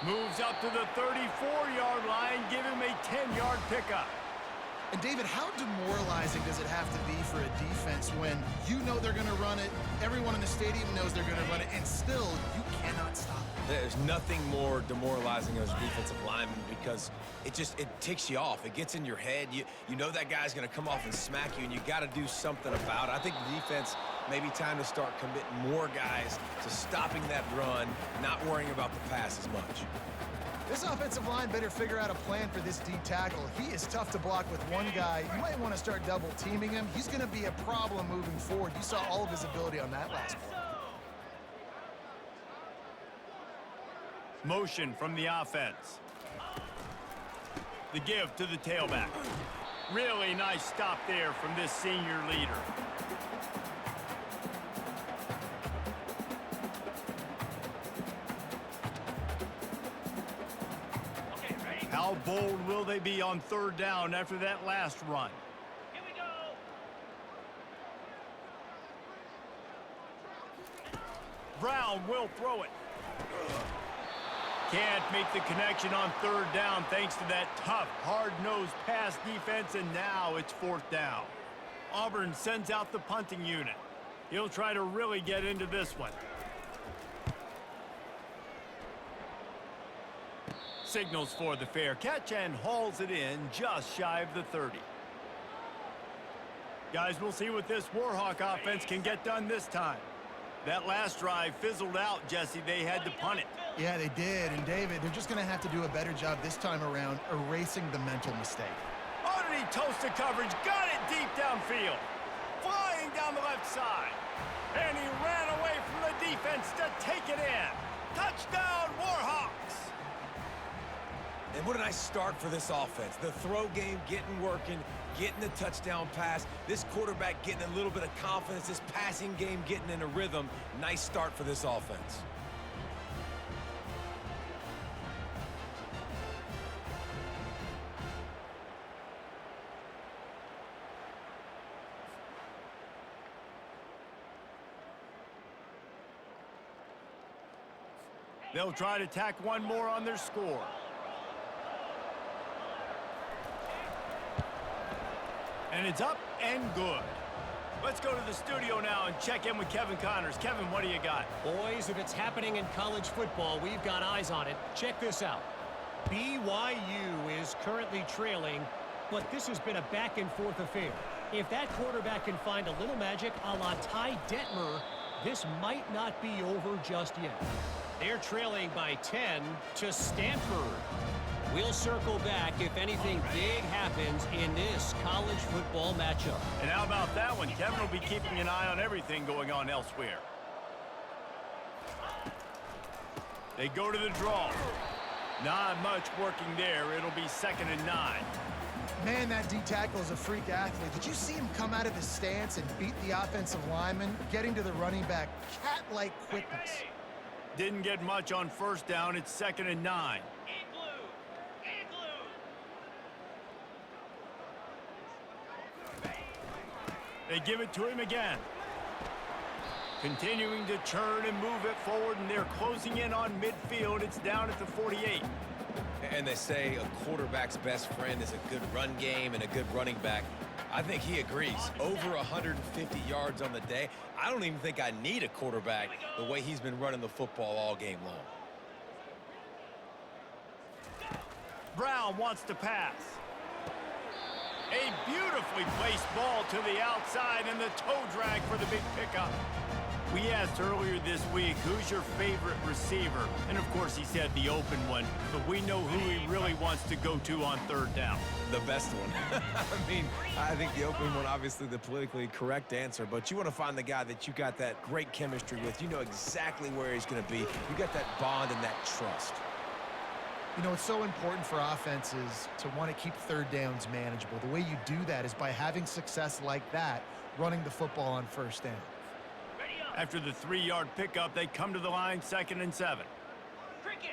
[SPEAKER 1] Moves up to the 34-yard line. Give him a 10-yard pickup.
[SPEAKER 3] And David, how demoralizing does it have to be for a defense when you know they're going to run it, everyone in the stadium knows they're going to run it, and still you cannot stop it?
[SPEAKER 2] There's nothing more demoralizing as a defensive lineman because it ticks you off. It gets in your head. You know that guy's going to come off and smack you, and you got to do something about it. I think the defense maybe time to start committing more guys to stopping that run, not worrying about the pass as much.
[SPEAKER 3] This offensive line better figure out a plan for this D tackle. He is tough to block with one guy. You might want to start double teaming him. He's going to be a problem moving forward. You saw all of his ability on that last play.
[SPEAKER 1] Motion from the offense. The give to the tailback. Really nice stop there from this senior leader. How bold will they be on 3rd down after that last run?
[SPEAKER 5] Here we go.
[SPEAKER 1] Brown will throw it. Can't make the connection on 3rd down thanks to that tough, hard-nosed pass defense, and now it's 4th down. Auburn sends out the punting unit. He'll try to really get into this one. Signals for the fair catch and hauls it in just shy of the 30. Guys, we'll see what this Warhawk offense can get done this time. That last drive fizzled out, Jesse. They had to punt it.
[SPEAKER 3] Yeah, they did. And, David, they're just going to have to do a better job this time around erasing the mental mistake.
[SPEAKER 1] Underneath toasted coverage, got it deep downfield. Flying down the left side. And he ran away from the defense to take it in. Touchdown, Warhawks!
[SPEAKER 2] And what a nice start for this offense. The throw game getting working, getting the touchdown pass. This quarterback getting a little bit of confidence. This passing game getting in a rhythm. Nice start for this offense.
[SPEAKER 1] They'll try to tack one more on their score. And it's up and good. Let's go to the studio now and check in with Kevin Connors. Kevin, what do you got?
[SPEAKER 4] Boys, if it's happening in college football, we've got eyes on it. Check this out. BYU is currently trailing, but this has been a back-and-forth affair. If that quarterback can find a little magic a la Ty Detmer, this might not be over just yet. They're trailing by 10 to Stanford. We'll circle back if anything big happens in this college football matchup.
[SPEAKER 1] And how about that one? Kevin will be keeping an eye on everything going on elsewhere. They go to the draw. Not much working there. It'll be 2nd and 9.
[SPEAKER 3] Man, that D-tackle is a freak athlete. Did you see him come out of his stance and beat the offensive lineman, getting to the running back? Cat-like quickness.
[SPEAKER 1] Didn't get much on 1st down. It's 2nd and 9. They give it to him again. Continuing to churn and move it forward, and they're closing in on midfield. It's down at the 48.
[SPEAKER 2] And they say a quarterback's best friend is a good run game and a good running back. I think he agrees. Over 150 yards on the day. I don't even think I need a quarterback the way he's been running the football all game long.
[SPEAKER 1] Brown wants to pass. A beautifully placed ball to the outside and the toe drag for the big pickup. We asked earlier this week, who's your favorite receiver? And of course he said the open one, but we know who he really wants to go to on 3rd down.
[SPEAKER 2] The best one. I mean, I think the open one, obviously the politically correct answer, but you want to find the guy that you got that great chemistry with. You know exactly where he's going to be. You got that bond and that trust.
[SPEAKER 3] You know, it's so important for offenses to want to keep 3rd downs manageable. The way you do that is by having success like that, running the football on 1st down.
[SPEAKER 1] After the 3-yard pickup, they come to the line, 2nd and 7.
[SPEAKER 5] Cricket.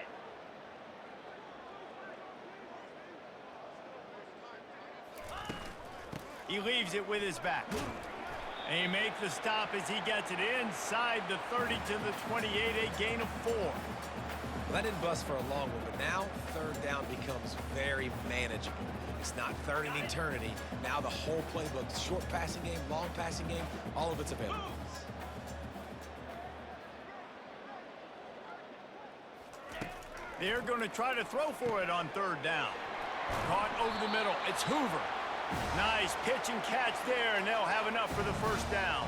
[SPEAKER 1] He leaves it with his back. And he makes the stop as he gets it inside the 30 to the 28, a gain of 4.
[SPEAKER 2] Well, that didn't bust for a long one, but now 3rd down becomes very manageable. It's not 3rd and eternity. Now the whole playbook, short passing game, long passing game, all of it's available.
[SPEAKER 1] They're going to try to throw for it on 3rd down. Caught over the middle. It's Hoover. Nice pitch and catch there, and they'll have enough for the 1st down.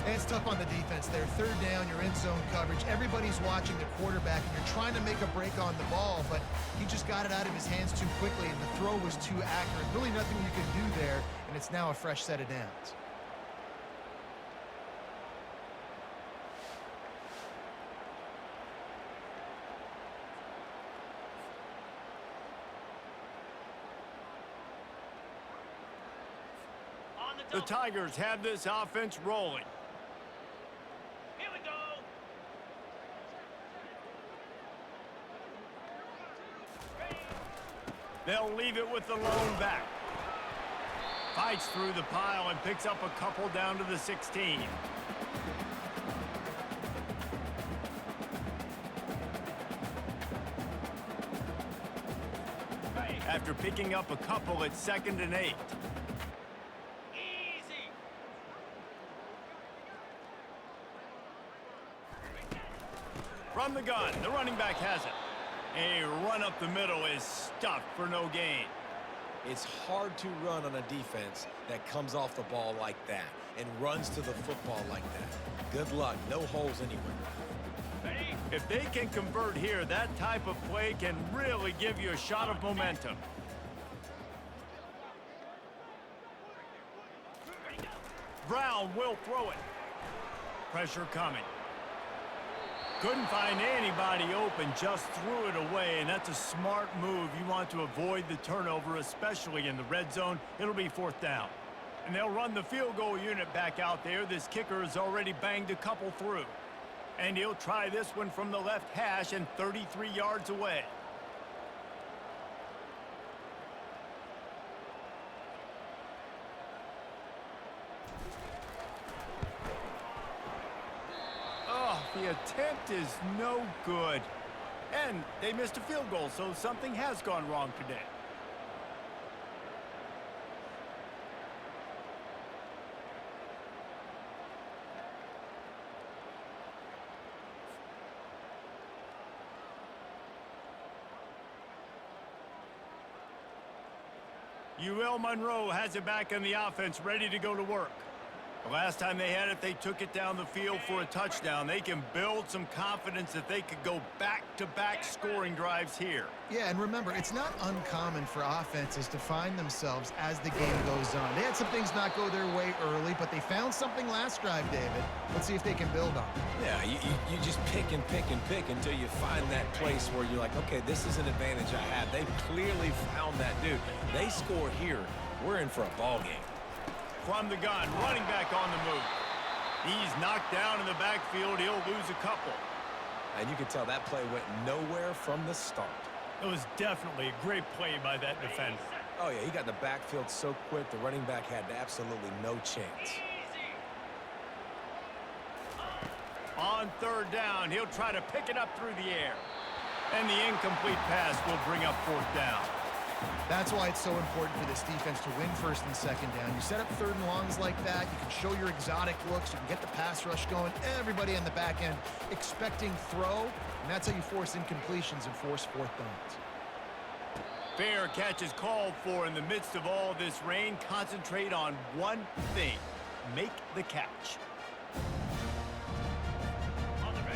[SPEAKER 3] And it's tough on the defense there. 3rd down, you're in zone coverage. Everybody's watching the quarterback, and you're trying to make a break on the ball, but he just got it out of his hands too quickly, and the throw was too accurate. Really nothing you can do there, and it's now a fresh set of downs.
[SPEAKER 1] The Tigers have this offense rolling.
[SPEAKER 5] Here we go.
[SPEAKER 1] They'll leave it with the lone back. Fights through the pile and picks up a couple down to the 16. After picking up a couple, it's 2nd and 8.
[SPEAKER 5] Easy.
[SPEAKER 1] From the gun, the running back has it. A run up the middle is stuffed for no gain.
[SPEAKER 2] It's hard to run on a defense that comes off the ball like that and runs to the football like that. Good luck. No holes anywhere.
[SPEAKER 1] If they can convert here, that type of play can really give you a shot of momentum. Brown will throw it. Pressure coming. Couldn't find anybody open, just threw it away, and that's a smart move. You want to avoid the turnover, especially in the red zone. It'll be 4th down. And they'll run the field goal unit back out there. This kicker has already banged a couple through. And he'll try this one from the left hash and 33 yards away. The attempt is no good. And they missed a field goal, so something has gone wrong today. UL Monroe has it back in the offense, ready to go to work. The last time they had it, they took it down the field for a touchdown. They can build some confidence that they could go back-to-back scoring drives here.
[SPEAKER 3] Yeah, and remember, it's not uncommon for offenses to find themselves as the game goes on. They had some things not go their way early, but they found something last drive, David. Let's see if they can build on it.
[SPEAKER 2] Yeah, you just pick and pick and pick until you find that place where you're like, okay, this is an advantage I have. They've clearly found that, dude. They score here, we're in for a ball game.
[SPEAKER 1] From the gun, running back on the move. He's knocked down in the backfield. He'll lose a couple.
[SPEAKER 2] And you can tell that play went nowhere from the start.
[SPEAKER 1] It was definitely a great play by that defender.
[SPEAKER 2] Oh, yeah, he got in the backfield so quick, the running back had absolutely no chance.
[SPEAKER 1] On 3rd down, he'll try to pick it up through the air. And the incomplete pass will bring up 4th down.
[SPEAKER 3] That's why it's so important for this defense to win 1st and 2nd down. You set up 3rd and longs like that, you can show your exotic looks, you can get the pass rush going, everybody on the back end expecting throw, and that's how you force incompletions and force 4th downs.
[SPEAKER 1] Fair catch is called for in the midst of all this rain. Concentrate on one thing: make the catch.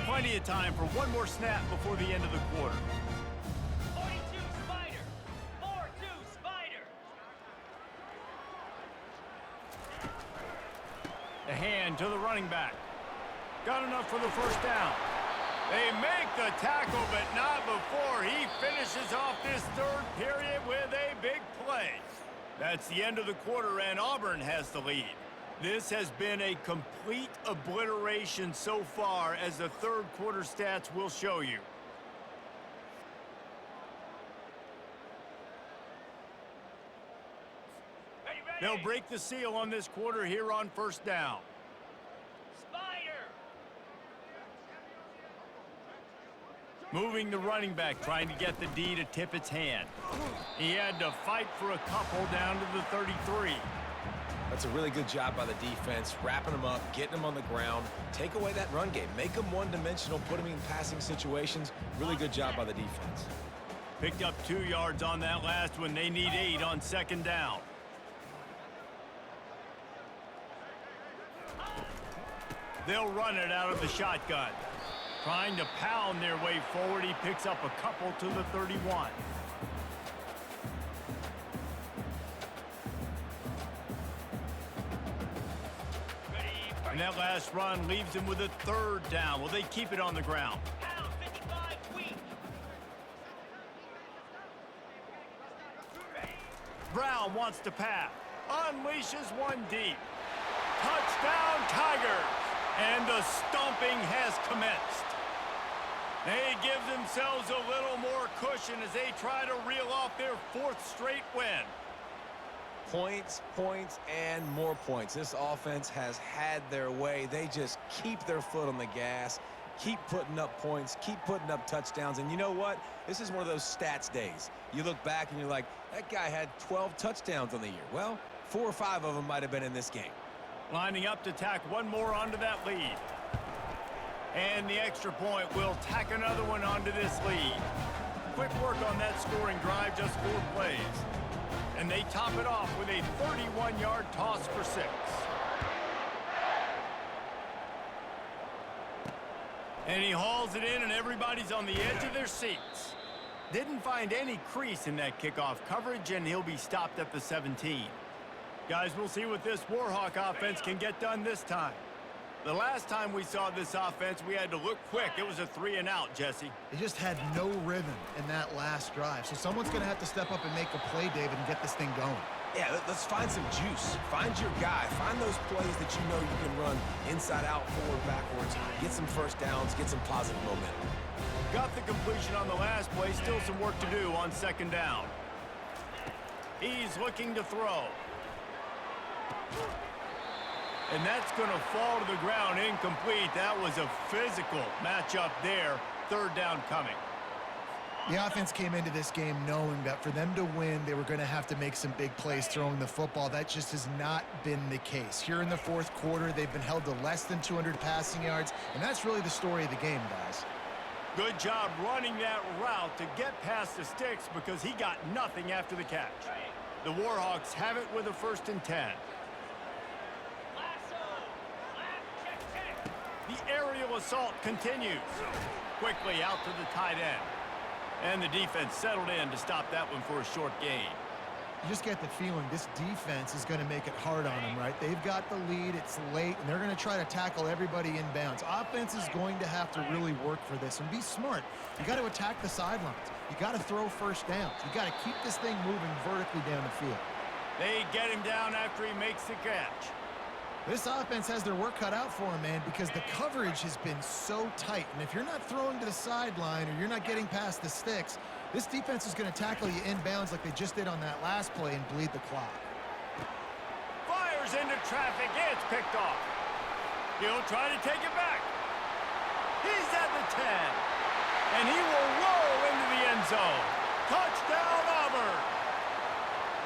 [SPEAKER 1] Plenty of time for one more snap before the end of the quarter. The hand to the running back. Got enough for the 1st down. They make the tackle, but not before he finishes off this 3rd period with a big play. That's the end of the quarter, and Auburn has the lead. This has been a complete obliteration so far, as the 3rd quarter stats will show you. They'll break the seal on this quarter here on 1st down. Moving the running back, trying to get the D to tip its hand. He had to fight for a couple down to the 33.
[SPEAKER 2] That's a really good job by the defense, wrapping them up, getting them on the ground. Take away that run game. Make them one-dimensional, put them in passing situations. Really good job by the defense.
[SPEAKER 1] Picked up 2 yards on that last one. They need 8 on 2nd down. They'll run it out of the shotgun. Trying to pound their way forward. He picks up a couple to the 31. And that last run leaves him with a 3rd down. Will they keep it on the ground? Brown wants to pass. Unleashes one deep. Touchdown, Tigers! And the stomping has commenced. They give themselves a little more cushion as they try to reel off their 4th straight win.
[SPEAKER 2] Points, points, and more points. This offense has had their way. They just keep their foot on the gas, keep putting up points, keep putting up touchdowns. And you know what? This is one of those stats days. You look back and you're like, that guy had 12 touchdowns on the year. Well, 4 or 5 of them might have been in this game.
[SPEAKER 1] Lining up to tack one more onto that lead. And the extra point will tack another one onto this lead. Quick work on that scoring drive, just 4 plays. And they top it off with a 31-yard toss for 6. And he hauls it in, and everybody's on the edge of their seats. Didn't find any crease in that kickoff coverage, and he'll be stopped at the 17. Guys, we'll see what this Warhawk offense can get done this time. The last time we saw this offense, we had to look quick. It was a 3-and-out, Jesse.
[SPEAKER 3] They just had no rhythm in that last drive. So someone's going to have to step up and make a play, David, and get this thing going.
[SPEAKER 2] Yeah, let's find some juice. Find your guy. Find those plays that you know you can run inside out, forward, backwards. Get some first downs. Get some positive momentum.
[SPEAKER 1] Got the completion on the last play. Still some work to do on 2nd down. He's looking to throw. And that's going to fall to the ground incomplete. That was a physical matchup there. 3rd down coming.
[SPEAKER 3] The offense came into this game knowing that for them to win, they were going to have to make some big plays throwing the football. That just has not been the case. Here in the 4th quarter, they've been held to less than 200 passing yards, and that's really the story of the game, guys.
[SPEAKER 1] Good job running that route to get past the sticks because he got nothing after the catch. The Warhawks have it with a 1st and 10. The aerial assault continues. Quickly out to the tight end. And the defense settled in to stop that one for a short gain.
[SPEAKER 3] You just get the feeling this defense is going to make it hard on them, right? They've got the lead, it's late, and they're going to try to tackle everybody inbounds. Offense is going to have to really work for this and be smart. You got to attack the sidelines. You got to throw first downs. You got to keep this thing moving vertically down the field.
[SPEAKER 1] They get him down after he makes the catch.
[SPEAKER 3] This offense has their work cut out for them, man, because the coverage has been so tight. And if you're not throwing to the sideline or you're not getting past the sticks, this defense is going to tackle you inbounds like they just did on that last play and bleed the clock.
[SPEAKER 1] Fires into traffic. It's picked off. He'll try to take it back. He's at the 10. And he will roll into the end zone. Touchdown, Auburn.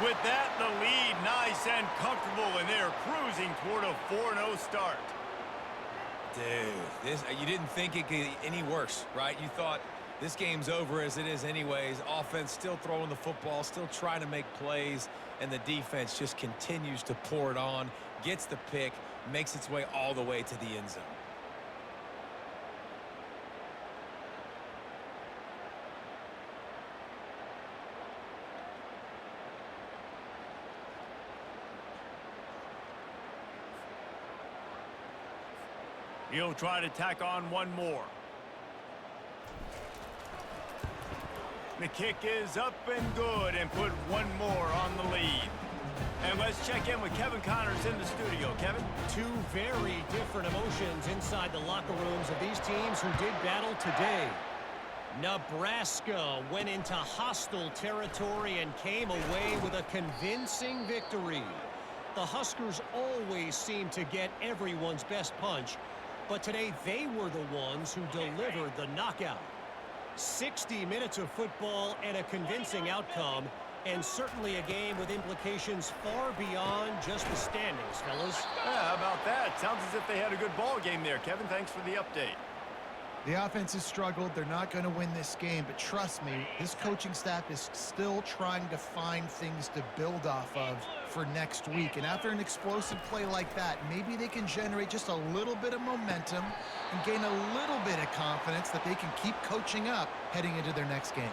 [SPEAKER 1] With that, the lead nice and comfortable, and they're cruising toward a 4-0 start.
[SPEAKER 2] Dude, you didn't think it could get any worse, right? You thought this game's over as it is anyways. Offense still throwing the football, still trying to make plays, and the defense just continues to pour it on, gets the pick, makes its way all the way to the end zone.
[SPEAKER 1] He'll try to tack on one more. The kick is up and good and put one more on the lead. And let's check in with Kevin Connors in the studio. Kevin?
[SPEAKER 4] 2 very different emotions inside the locker rooms of these teams who did battle today. Nebraska went into hostile territory and came away with a convincing victory. The Huskers always seem to get everyone's best punch, but today they were the ones who delivered the knockout. 60 minutes of football and a convincing outcome, and certainly a game with implications far beyond just the standings, fellas.
[SPEAKER 1] Yeah, how about that? Sounds as if they had a good ball game there, Kevin. Thanks for the update.
[SPEAKER 3] The offense has struggled. They're not going to win this game, but trust me, this coaching staff is still trying to find things to build off of for next week. And after an explosive play like that, maybe they can generate just a little bit of momentum and gain a little bit of confidence that they can keep coaching up heading into their next game.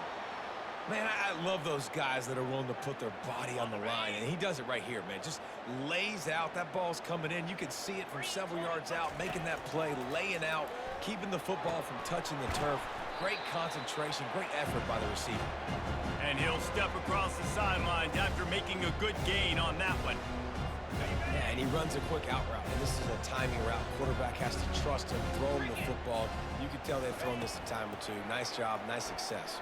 [SPEAKER 2] Man, I love those guys that are willing to put their body on the line, and he does it right here, man. Just lays out. That ball's coming in. You can see it from several yards out, making that play, laying out, keeping the football from touching the turf. Great concentration, great effort by the receiver.
[SPEAKER 1] And he'll step across the sidelines after making a good gain on that one.
[SPEAKER 2] Yeah, and he runs a quick out route, and this is a timing route. Quarterback has to trust him, throw him the football. You can tell they've thrown this a time or two. Nice job, nice success.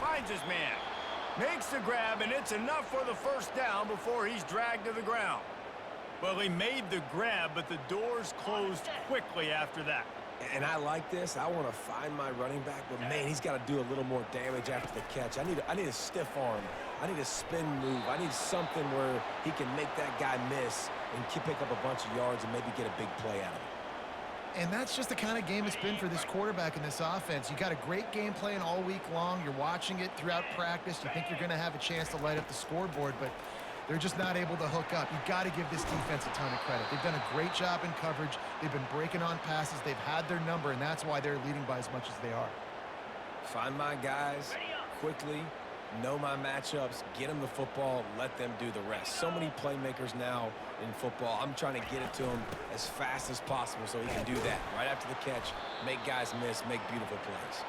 [SPEAKER 1] Finds his man. Makes the grab, and it's enough for the first down before he's dragged to the ground. Well, he made the grab, but the doors closed quickly after that.
[SPEAKER 2] And I like this. I want to find my running back, but man, he's got to do a little more damage after the catch. I need a stiff arm. I need a spin move. I need something where he can make that guy miss and pick up a bunch of yards and maybe get a big play out of it.
[SPEAKER 3] And that's just the kind of game it's been for this quarterback in this offense. You got a great game plan all week long. You're watching it throughout practice. You think you're going to have a chance to light up the scoreboard, but they're just not able to hook up. You've got to give this defense a ton of credit. They've done a great job in coverage. They've been breaking on passes. They've had their number, and that's why they're leading by as much as they are.
[SPEAKER 2] Find my guys quickly, know my matchups, get them the football, let them do the rest. So many playmakers now in football. I'm trying to get it to him as fast as possible so he can do that. Right after the catch, make guys miss, make beautiful plays.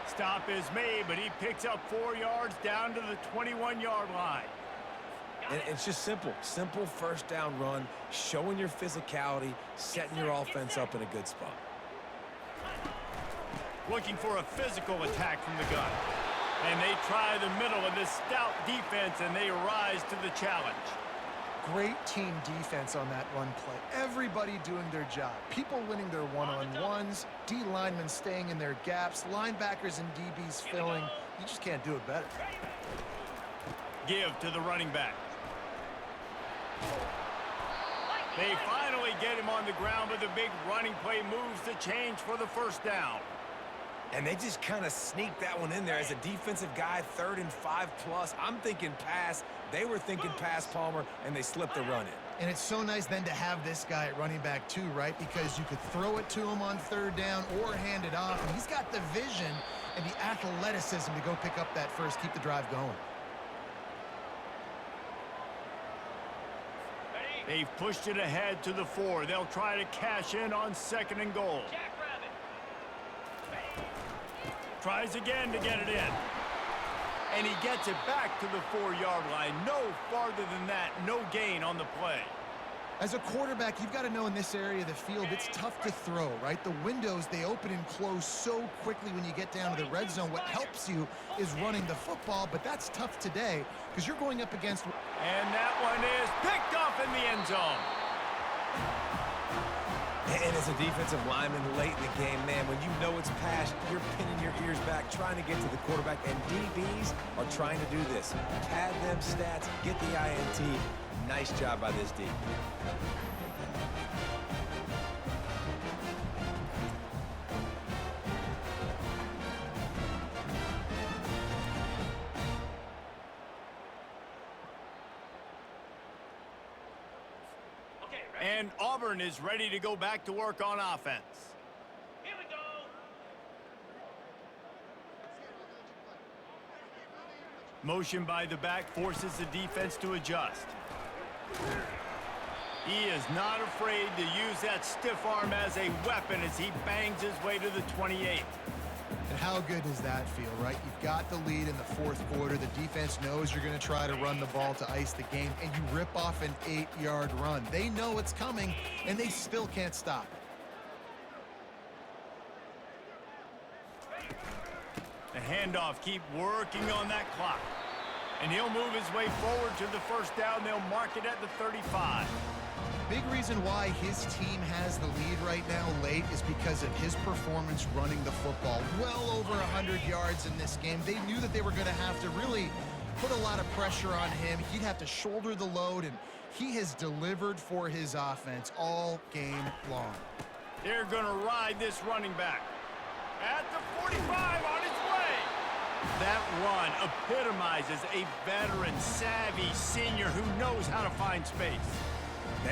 [SPEAKER 1] Stop is made, but he picks up 4 yards down to the 21-yard line.
[SPEAKER 2] And it's just simple first down run, showing your physicality, setting your offense up in a good spot.
[SPEAKER 1] Looking for a physical attack from the gun. And they try the middle of this stout defense, and they rise to the challenge.
[SPEAKER 3] Great team defense on that run play. Everybody doing their job. People winning their one-on-ones, D linemen staying in their gaps, linebackers and DBs filling. You just can't do it better.
[SPEAKER 1] Give to the running back. They finally get him on the ground, but the big running play moves the change for the first down.
[SPEAKER 2] And they just kind of sneaked that one in there as a defensive guy, 3rd and 5+. I'm thinking pass. They were thinking pass, Palmer, and they slipped the run in.
[SPEAKER 3] And it's so nice then to have this guy at running back too, right? Because you could throw it to him on 3rd down or hand it off. And he's got the vision and the athleticism to go pick up that first, keep the drive going.
[SPEAKER 1] They've pushed it ahead to the 4. They'll try to cash in on 2nd and goal. Tries again to get it in. And he gets it back to the 4-yard line. No farther than that. No gain on the play.
[SPEAKER 3] As a quarterback, you've got to know in this area of the field, it's tough to throw, right? The windows, they open and close so quickly when you get down to the red zone. What helps you is running the football, but that's tough today because you're going up against...
[SPEAKER 1] And that one is picked off in the end zone.
[SPEAKER 2] And as a defensive lineman late in the game, man, when you know it's pass, you're pinning your ears back, trying to get to the quarterback, and DBs are trying to do this. Pad them stats, get the INT. Nice job by this D.
[SPEAKER 1] And Auburn is ready to go back to work on offense.
[SPEAKER 5] Here we go.
[SPEAKER 1] Motion by the back forces the defense to adjust. He is not afraid to use that stiff arm as a weapon as he bangs his way to the 28.
[SPEAKER 3] And how good does that feel, right? You've got the lead in the 4th quarter. The defense knows you're going to try to run the ball to ice the game, and you rip off an 8-yard run. They know it's coming, and they still can't stop it.
[SPEAKER 1] The handoff, keep working on that clock. And he'll move his way forward to the first down. They'll mark it at the 35.
[SPEAKER 3] Big reason why his team has the lead right now late is because of his performance running the football. Well over 100 yards in this game. They knew that they were going to have to really put a lot of pressure on him. He'd have to shoulder the load, and he has delivered for his offense all game long.
[SPEAKER 1] They're going to ride this running back. At the 45 on his way. That run epitomizes a veteran, savvy senior who knows how to find space.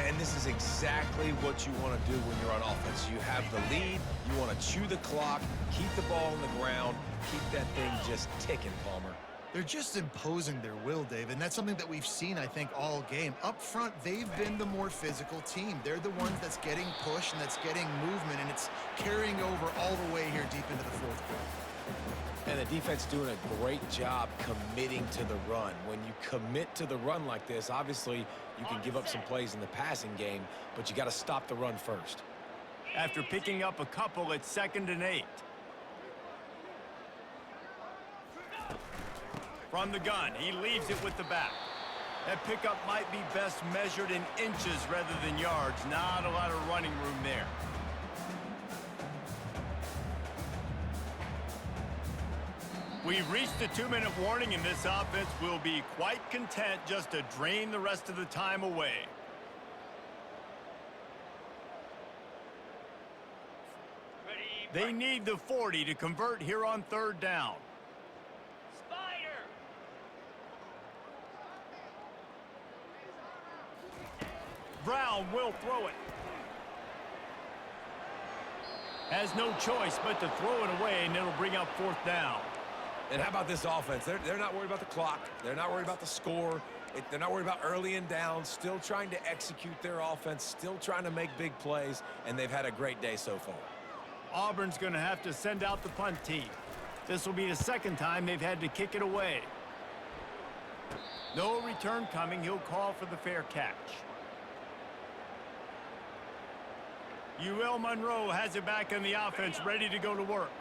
[SPEAKER 2] And this is exactly what you want to do when you're on offense. You have the lead, you want to chew the clock, keep the ball on the ground, keep that thing just ticking, Palmer.
[SPEAKER 3] They're just imposing their will, Dave, and that's something that we've seen, I think, all game. Up front, they've been the more physical team. They're the ones that's getting pushed and that's getting movement, and it's carrying over all the way here deep into the 4th quarter.
[SPEAKER 2] And the defense doing a great job committing to the run. When you commit to the run like this, obviously you can give up some plays in the passing game, but you got to stop the run first.
[SPEAKER 1] After picking up a couple, it's 2nd and 8. From the gun, he leaves it with the back. That pickup might be best measured in inches rather than yards. Not a lot of running room there. We've reached the 2-minute warning, and this offense will be quite content just to drain the rest of the time away. They need the 40 to convert here on 3rd down.
[SPEAKER 5] Spider.
[SPEAKER 1] Brown will throw it. Has no choice but to throw it away, and it'll bring up 4th down.
[SPEAKER 2] And how about this offense? They're not worried about the clock. They're not worried about the score. They're not worried about early and down. Still trying to execute their offense. Still trying to make big plays. And they've had a great day so far.
[SPEAKER 1] Auburn's going to have to send out the punt team. This will be the 2nd time they've had to kick it away. No return coming. He'll call for the fair catch. UL Monroe has it back in the offense, ready to go to work.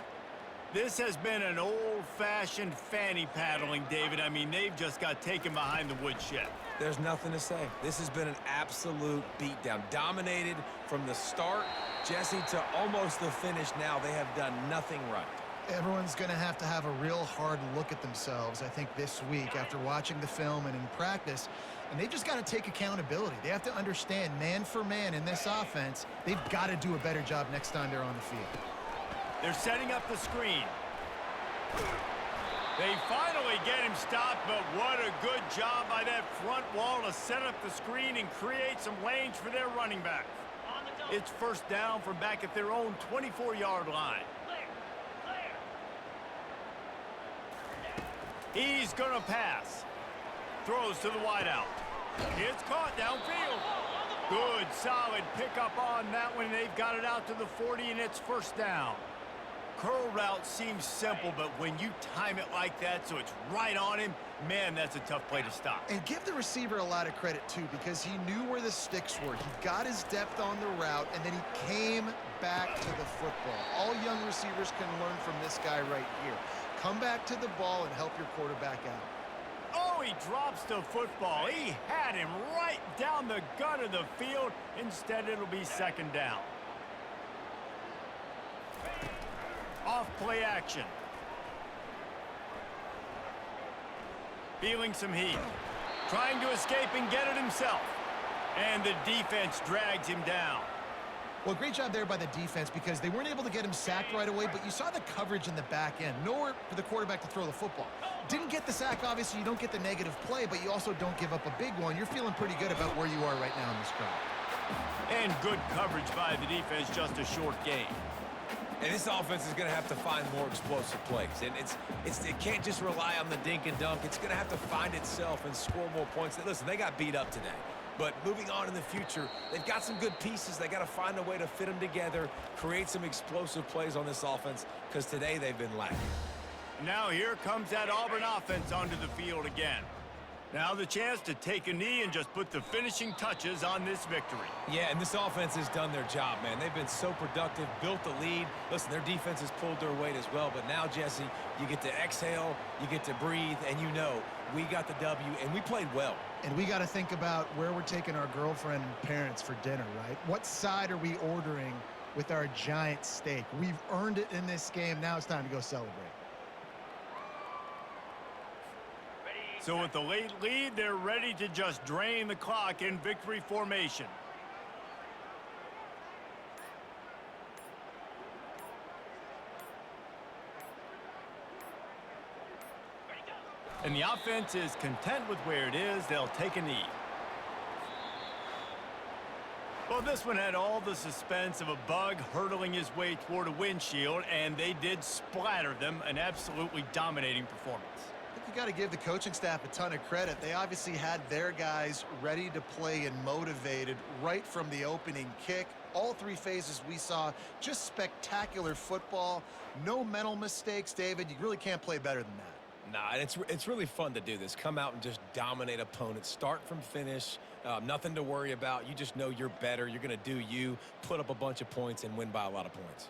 [SPEAKER 1] This has been an old-fashioned fanny paddling, David. I mean, they've just got taken behind the woodshed.
[SPEAKER 2] There's nothing to say. This has been an absolute beatdown. Dominated from the start, Jesse, to almost the finish now. They have done nothing right.
[SPEAKER 3] Everyone's going to have a real hard look at themselves, I think, this week after watching the film and in practice. And they've just got to take accountability. They have to understand, man for man in this offense, they've got to do a better job next time they're on the field.
[SPEAKER 1] They're setting up the screen. They finally get him stopped, but what a good job by that front wall to set up the screen and create some lanes for their running back.
[SPEAKER 5] On the double.
[SPEAKER 1] It's 1st down from back at their own 24-yard line.
[SPEAKER 5] Clear.
[SPEAKER 1] He's going to pass. Throws to the wideout. It's caught downfield. Good, solid pickup on that one. They've got it out to the 40, and it's 1st down. Curl route seems simple, but when you time it like that so it's right on him, man, that's a tough play to stop.
[SPEAKER 3] And give the receiver a lot of credit, too, because he knew where the sticks were. He got his depth on the route, and then he came back to the football. All young receivers can learn from this guy right here. Come back to the ball and help your quarterback out.
[SPEAKER 1] Oh, he drops the football. He had him right down the gut of the field. Instead, it'll be 2nd down. Off play action. Feeling some heat. Trying to escape and get it himself. And the defense drags him down.
[SPEAKER 3] Well, great job there by the defense because they weren't able to get him sacked right away, but you saw the coverage in the back end. Nowhere for the quarterback to throw the football. Didn't get the sack, obviously. You don't get the negative play, but you also don't give up a big one. You're feeling pretty good about where you are right now in this drive.
[SPEAKER 1] And good coverage by the defense, just a short gain.
[SPEAKER 2] And this offense is going to have to find more explosive plays. And it can't just rely on the dink and dunk. It's going to have to find itself and score more points. Listen, they got beat up today. But moving on in the future, they've got some good pieces. They got to find a way to fit them together, create some explosive plays on this offense, because today they've been lacking.
[SPEAKER 1] Now here comes that Auburn offense onto the field again. Now the chance to take a knee and just put the finishing touches on this victory.
[SPEAKER 2] Yeah, and this offense has done their job, man. They've been so productive, built the lead. Listen, their defense has pulled their weight as well. But now, Jesse, you get to exhale, you get to breathe, and you know we got the W, and we played well.
[SPEAKER 3] And we got to think about where we're taking our girlfriend and parents for dinner, right? What side are we ordering with our giant steak? We've earned it in this game. Now it's time to go celebrate.
[SPEAKER 1] So with the late lead, they're ready to just drain the clock in victory formation. And the offense is content with where it is. They'll take a knee. Well, this one had all the suspense of a bug hurtling his way toward a windshield, and they did splatter them. An absolutely dominating performance.
[SPEAKER 3] You got to give the coaching staff a ton of credit. They obviously had their guys ready to play and motivated right from the opening kick. All 3 phases we saw, just spectacular football. No mental mistakes, David. You really can't play better than that.
[SPEAKER 2] Nah, and it's really fun to do this. Come out and just dominate opponents. Start from finish. Nothing to worry about. You just know you're better. You're going to do you, put up a bunch of points, and win by a lot of points.